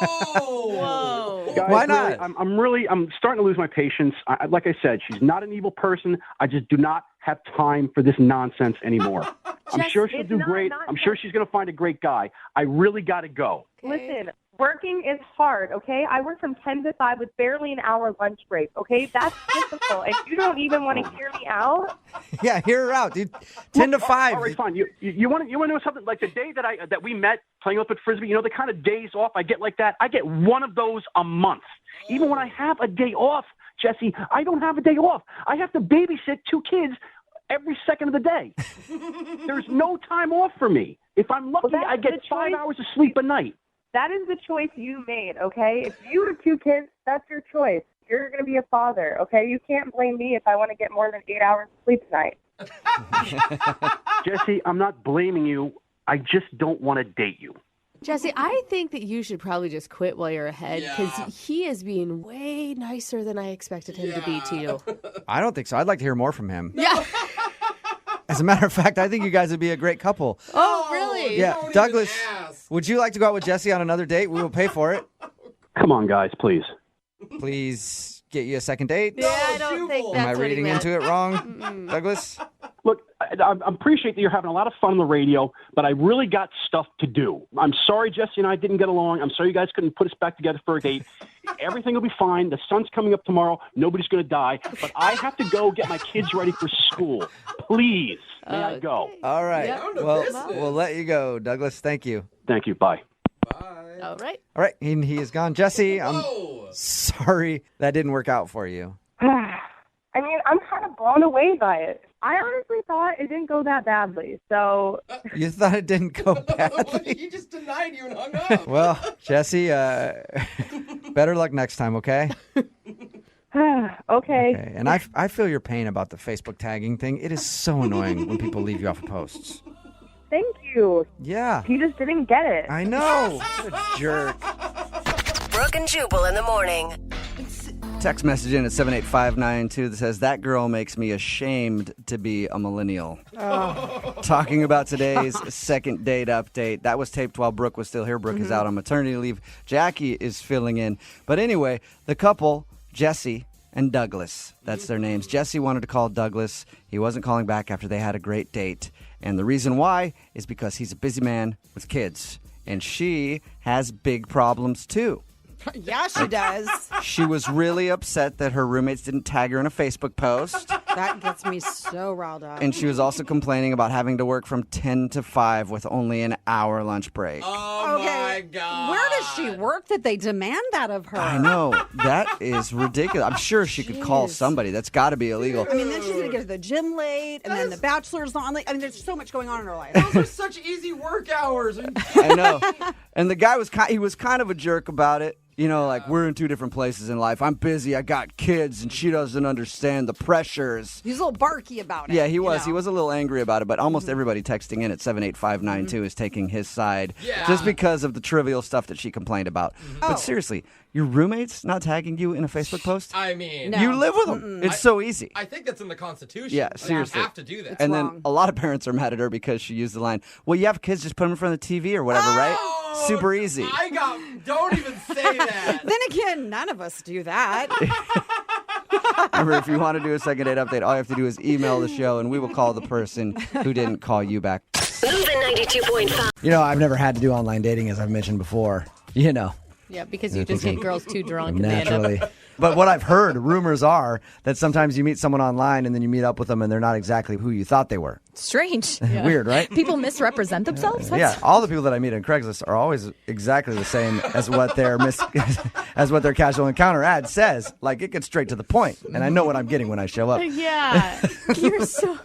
Whoa. Guys, Why not? I'm starting to lose my patience. Like I said, she's not an evil person. I just do not have time for this nonsense anymore. I'm sure she'll do great. I'm sure she's going to find a great guy. I really got to go. Listen, working is hard, okay? I work from 10 to 5 with barely an hour lunch break, okay? That's difficult. And you don't even want to hear me out? Yeah, hear her out, dude. 10 to 5. All right, fine. You want to know something? Like the day that we met playing up at Frisbee, you know, the kind of days off I get like that? I get one of those a month. Even when I have a day off, Jesse, I don't have a day off. I have to babysit two kids every second of the day. There's no time off for me. If I'm lucky, I get 5 hours of sleep a night. That is the choice you made, okay? If you have two kids, that's your choice. You're going to be a father, okay? You can't blame me if I want to get more than 8 hours of sleep tonight. Jesse, I'm not blaming you. I just don't want to date you. Jesse, I think that you should probably just quit while you're ahead because he is being way nicer than I expected him to be to you. I don't think so. I'd like to hear more from him. Yeah. As a matter of fact, I think you guys would be a great couple. Oh, really? Yeah. Douglas, would you like to go out with Jesse on another date? We will pay for it. Come on, guys, please. Please get you a second date. Yeah, I don't think that's Am I what he reading meant. into it wrong, Douglas? Look, I appreciate that you're having a lot of fun on the radio, but I really got stuff to do. I'm sorry Jesse and I didn't get along. I'm sorry you guys couldn't put us back together for a date. Everything will be fine. The sun's coming up tomorrow. Nobody's going to die. But I have to go get my kids ready for school. Please, may I go? All right. Yep. Well, we'll let you go, Douglas. Thank you. Thank you. Bye. All right. All right. And he is gone. Jesse, I'm sorry that didn't work out for you. I mean, I'm kind of blown away by it. I honestly thought it didn't go that badly, so... You thought it didn't go badly? He just denied you and hung up. Well, Jesse, better luck next time, okay? Okay. And I feel your pain about the Facebook tagging thing. It is so annoying when people leave you off of posts. Thank you. Yeah. He just didn't get it. I know. What a jerk. Brooke and Jubal in the morning. Text message in at 78592 that says, that girl makes me ashamed to be a millennial. Talking about today's second date update. That was taped while Brooke was still here. Brooke is out on maternity leave. Jackie is filling in. But anyway, the couple, Jesse and Douglas, that's their names. Jesse wanted to call Douglas. He wasn't calling back after they had a great date. And the reason why is because he's a busy man with kids. And she has big problems too. Yeah, she does. She was really upset that her roommates didn't tag her in a Facebook post. That gets me so riled up. And she was also complaining about having to work from 10 to 5 with only an hour lunch break. Oh, my God. Where does she work that they demand that of her? I know. That is ridiculous. I'm sure she could call somebody. That's got to be illegal. I mean, then she's going to get to the gym late, and then the bachelor's on late. I mean, there's so much going on in her life. Those are such easy work hours. I know. And the guy was kind of a jerk about it. You know, like, we're in two different places in life. I'm busy. I got kids, and she doesn't understand the pressures. He's a little barky about it. Yeah, he was. He was a little angry about it, but almost everybody texting in at 78592 is taking his side just because of the trivial stuff that she complained about. But seriously, your roommates not tagging you in a Facebook post? I mean... You live with them. It's so easy. I think that's in the Constitution. Yeah, seriously. You have to do that. And then a lot of parents are mad at her because she used the line, well, you have kids, just put them in front of the TV or whatever, right? Super easy. Don't even say that. Then again, none of us do that. Remember, if you want to do a second date update, all you have to do is email the show, and we will call the person who didn't call you back. Moving 92.5. You know, I've never had to do online dating, as I've mentioned before. You know. Yeah, because you just get girls too drunk and they end Naturally. up But what I've heard, rumors are that sometimes you meet someone online and then you meet up with them and they're not exactly who you thought they were. Strange. Weird, right? People misrepresent themselves? Yeah, all the people that I meet on Craigslist are always exactly the same as what their as what their casual encounter ad says. Like, it gets straight to the point, and I know what I'm getting when I show up. Yeah. You're so...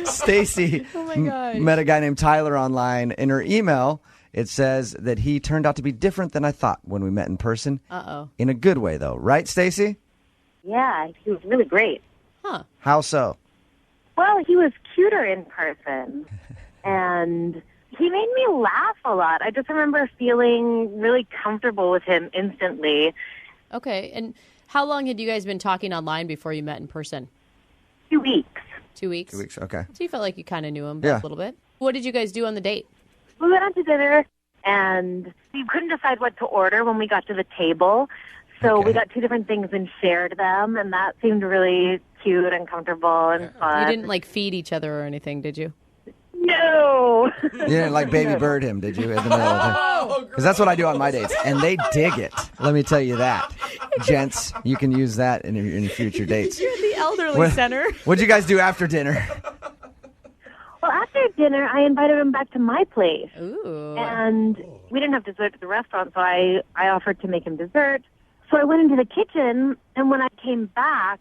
Stacy Oh my gosh. met a guy named Tyler online. In her email, it says that he turned out to be different than I thought when we met in person. Uh-oh. In a good way, though. Right, Stacy? Yeah, he was really great. Huh. How so? Well, he was cuter in person, and he made me laugh a lot. I just remember feeling really comfortable with him instantly. Okay, and how long had you guys been talking online before you met in person? 2 weeks. 2 weeks? 2 weeks, okay. So you felt like you kind of knew him Yeah. a little bit. What did you guys do on the date? We went out to dinner, and we couldn't decide what to order when we got to the table. So we got two different things and shared them, and that seemed really cute and comfortable and fun. You didn't, like, feed each other or anything, did you? No. You didn't like baby bird him, did you? In the middle of it? Because that's what I do on my dates, and they dig it. Let me tell you that. Gents, you can use that in your future dates. You're at the elderly center. What'd you guys do after dinner? Well, after dinner, I invited him back to my place. Ooh. And we didn't have dessert at the restaurant, so I offered to make him dessert. So I went into the kitchen, and when I came back,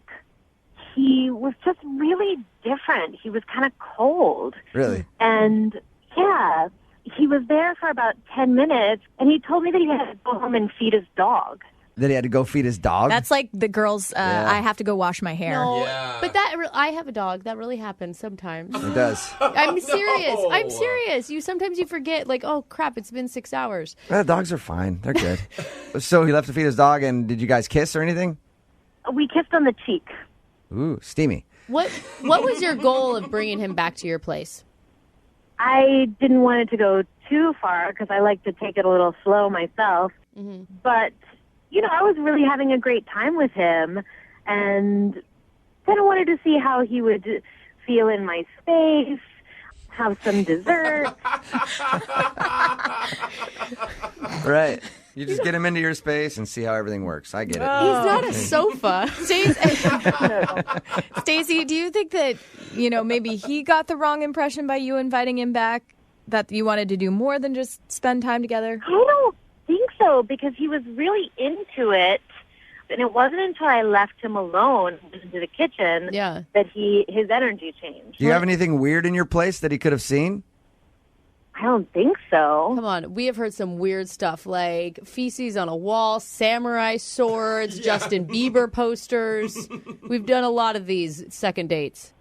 he was just really different. He was kind of cold. Really? And, yeah, he was there for about 10 minutes, and he told me that he had to go home and feed his dog. That he had to go feed his dog? That's like the girls, Yeah. I have to go wash my hair. No, but I have a dog. That really happens sometimes. It does. I'm serious. I'm serious. Sometimes you forget, like, oh, crap, it's been 6 hours. Dogs are fine. They're good. So he left to feed his dog, and did you guys kiss or anything? We kissed on the cheek. Ooh, steamy. What was your goal of bringing him back to your place? I didn't want it to go too far because I like to take it a little slow myself. Mm-hmm. But, you know, I was really having a great time with him and kind of wanted to see how he would feel in my space, have some dessert. Right. You just get him into your space and see how everything works. I get it. He's not a sofa. Stacey, do you think that, maybe he got the wrong impression by you inviting him back? That you wanted to do more than just spend time together? I don't think so, because he was really into it. And it wasn't until I left him alone into the kitchen that his energy changed. Do you have anything weird in your place that he could have seen? I don't think so. Come on, we have heard some weird stuff like feces on a wall, samurai swords, Justin Bieber posters. We've done a lot of these second dates.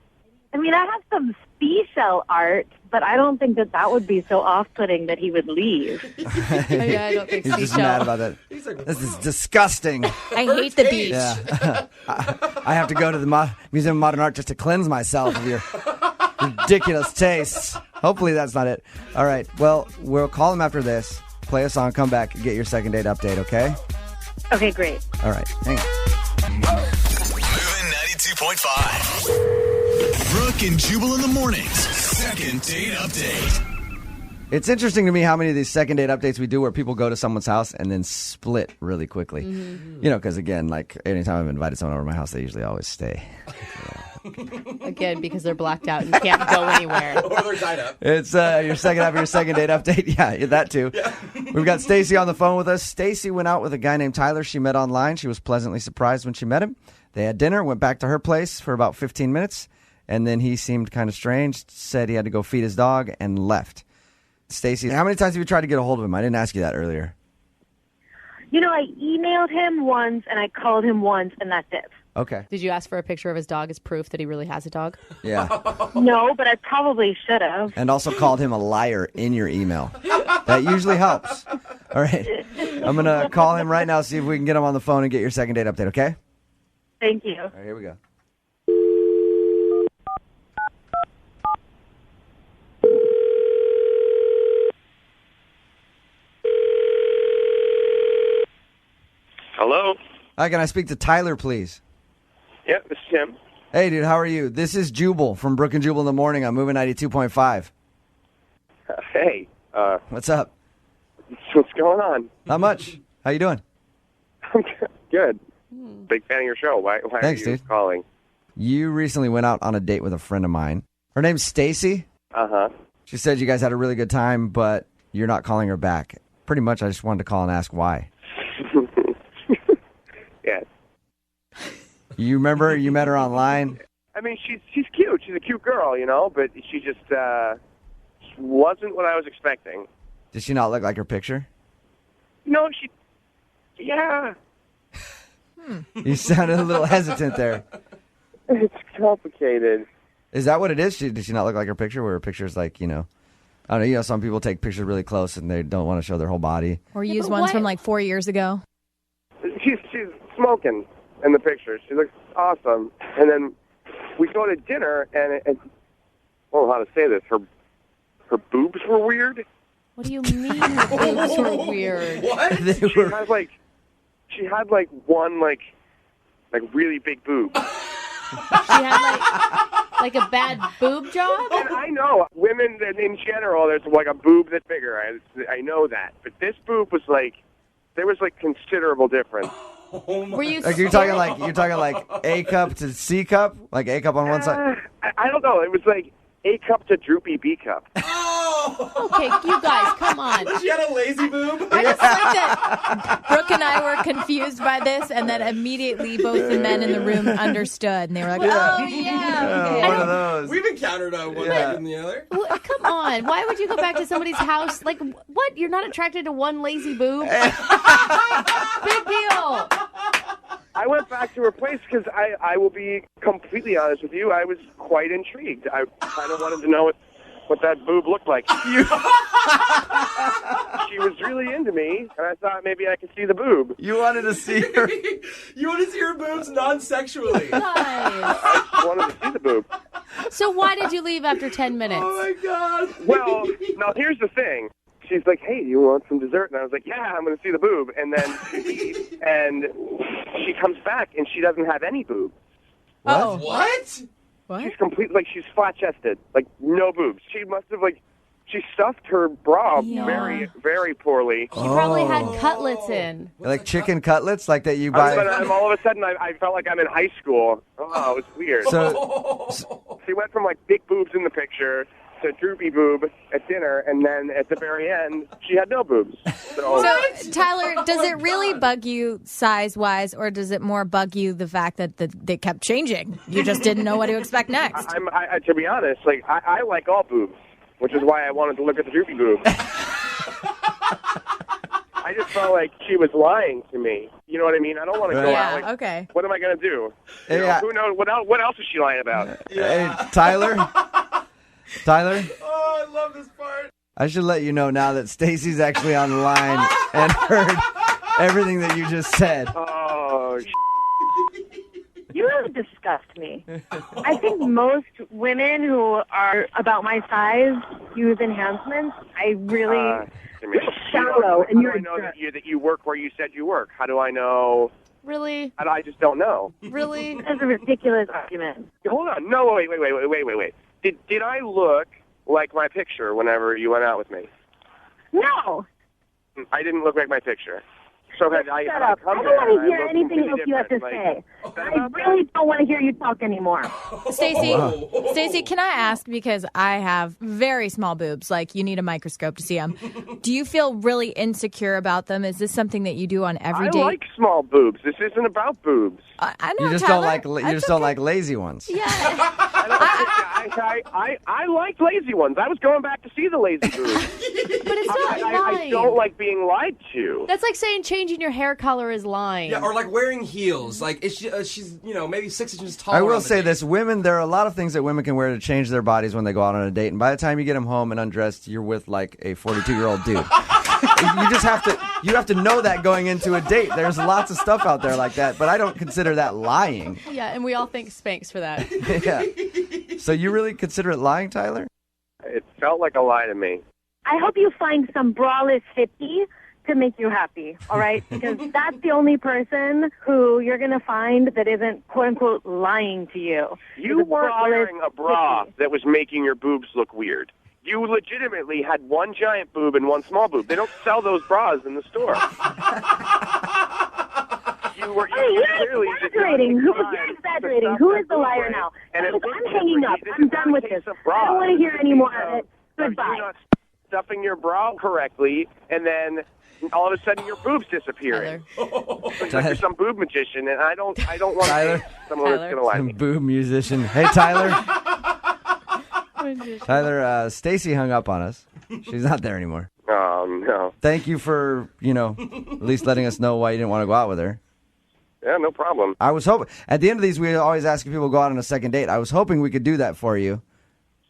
I mean, I have some seashell art, but I don't think that would be so off-putting that he would leave. Yeah, I don't think He's just mad about that. This is disgusting. I hate the beach. Yeah. I have to go to the Museum of Modern Art just to cleanse myself of your ridiculous tastes. Hopefully that's not it. All right. Well, we'll call him after this. Play a song, come back, and get your second date update, okay? Okay, great. All right. Hang on. Moving 92.5. Brooke and Jubal in the mornings. Second date update. It's interesting to me how many of these second date updates we do where people go to someone's house and then split really quickly. Mm-hmm. Because, again, like anytime I've invited someone over to my house, they usually always stay. Again, because they're blacked out and can't go anywhere. Or they're tied up. It's your second half of your second date update. Yeah, that too. Yeah. We've got Stacy on the phone with us. Stacy went out with a guy named Tyler she met online. She was pleasantly surprised when she met him. They had dinner, went back to her place for about 15 minutes, and then he seemed kind of strange, said he had to go feed his dog, and left. Stacy, how many times have you tried to get a hold of him? I didn't ask you that earlier. I emailed him once and I called him once, and that's it. Okay. Did you ask for a picture of his dog as proof that he really has a dog? Yeah. No, but I probably should have. And also called him a liar in your email. That usually helps. All right. I'm going to call him right now, see if we can get him on the phone and get your second date update, okay? Thank you. All right, here we go. Hello? Hi, can I speak to Tyler, please? Yep, this is him. Hey, dude, how are you? This is Jubal from Brooke and Jubal in the morning. I'm moving 92.5. Hey. What's up? What's going on? Not much. How you doing? I'm good. Big fan of your show. Why Thanks, are you dude. calling? You recently went out on a date with a friend of mine. Her name's Stacy. Uh-huh. She said you guys had a really good time, but you're not calling her back. Pretty much, I just wanted to call and ask why. Yes. You remember you met her online? I mean, she's cute. She's a cute girl, but she just wasn't what I was expecting. Did she not look like her picture? No, yeah. You sounded a little hesitant there. It's complicated. Is that what it is? Did she not look like her picture? Where her picture's like, I don't know, some people take pictures really close and they don't want to show their whole body. Or use ones from like 4 years ago. She's smoking in the picture. She looks awesome. And then we go to dinner, and I don't know how to say this. Her boobs were weird. What do you mean her boobs were weird? What? She had one really big boob. She had like a bad boob job? And I know women in general, there's like a boob that's bigger. I know that, but this boob was there was considerable difference. Were you? You're talking like A cup to C cup, like A cup on one side. I don't know. It was like A cup to droopy B cup. Okay, you guys, come on. She had a lazy boob. I just like that Brooke and I were confused by this, and that immediately both the men in the room understood, and they were like, "Oh yeah, okay." One of those. We've encountered one better than the other. Well, come on. Why would you go back to somebody's house? Like, what? You're not attracted to one lazy boob? Big deal. I went back to her place because I will be completely honest with you. I was quite intrigued. I kind of wanted to know what that boob looked like. She was really into me, and I thought maybe I could see the boob. You wanted to see her. You want to see her boobs non-sexually. Nice. I just wanted to see the boob. So why did you leave after 10 minutes? Oh, my God. Well, now here's the thing. She's like, "Hey, you want some dessert?" And I was like, "Yeah, I'm going to see the boob." And then and she comes back, and she doesn't have any boobs. What? What? What? She's completely, she's flat-chested, no boobs. She must have, she stuffed her bra very, very poorly. She probably had cutlets in. Like chicken cutlets, like that you buy. All of a sudden, I felt like I'm in high school. Oh, it was weird. So she went from, big boobs in the picture to droopy boob at dinner, and then at the very end, she had no boobs. So Tyler, does it really bug you size-wise, or does it more bug you the fact that they kept changing? You just didn't know what to expect next. To be honest, I like all boobs, which is why I wanted to look at the droopy boob. I just felt like she was lying to me. You know what I mean? I don't want to go out. Okay. What am I going to do? Yeah. Who knows? What else is she lying about? Hey, Tyler? Tyler? Oh, I love this part. I should let you know now that Stacy's actually on the line and heard everything that you just said. Oh, You really disgust me. I think most women who are about my size use enhancements. I really... You're shallow, and you're... How do I know that you work where you said you work? How do I know... Really? I just don't know. Really? That's a ridiculous argument. Hold on. No, wait. Did I look like my picture whenever you went out with me? No. I didn't look like my picture. So Shut up. I don't want to hear anything else you have to say. I really don't want to hear you talk anymore. Stacy, can I ask, because I have very small boobs, like you need a microscope to see them. Do you feel really insecure about them? Is this something that you do on every date? I like small boobs. This isn't about boobs. I know, You just Tyler. don't like lazy ones. Yeah. I like lazy ones. I was going back to see the lazy boobs. But it's not lying. I don't like being lied to. That's like saying changing your hair color is lying. Yeah, or wearing heels. She's maybe 6 inches taller. I will say this: women, there are a lot of things that women can wear to change their bodies when they go out on a date, and by the time you get them home and undressed, you're with a 42-year-old dude. You have to know that going into a date. There's lots of stuff out there like that, but I don't consider that lying. Yeah, and we all thank Spanx for that. Yeah. So you really consider it lying, Tyler? It felt like a lie to me. I hope you find some braless hippie to make you happy, all right? Because that's the only person who you're going to find that isn't, quote-unquote, lying to you. You weren't wearing a bra that was making your boobs look weird. You legitimately had one giant boob and one small boob. They don't sell those bras in the store. you were Hey, you're clearly exaggerating. You're exaggerating. Who is the liar now? And I'm hanging up. I'm done with this. I don't want to hear any more of it. Goodbye. You're not stuffing your bra correctly, and then all of a sudden your boobs disappearing. It's like you're some boob magician, and I don't want to be someone that's going to lie to me. Boob musician. Hey, Tyler. Tyler, Stacy hung up on us. She's not there anymore. Oh, no. Thank you for, at least letting us know why you didn't want to go out with her. Yeah, no problem. I was hoping, at the end of these, we always ask if people go out on a second date. I was hoping we could do that for you.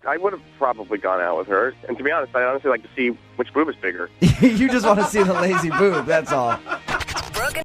I would have probably gone out with her. And to be honest, I honestly like to see which boob is bigger. You just want to see the lazy boob, that's all.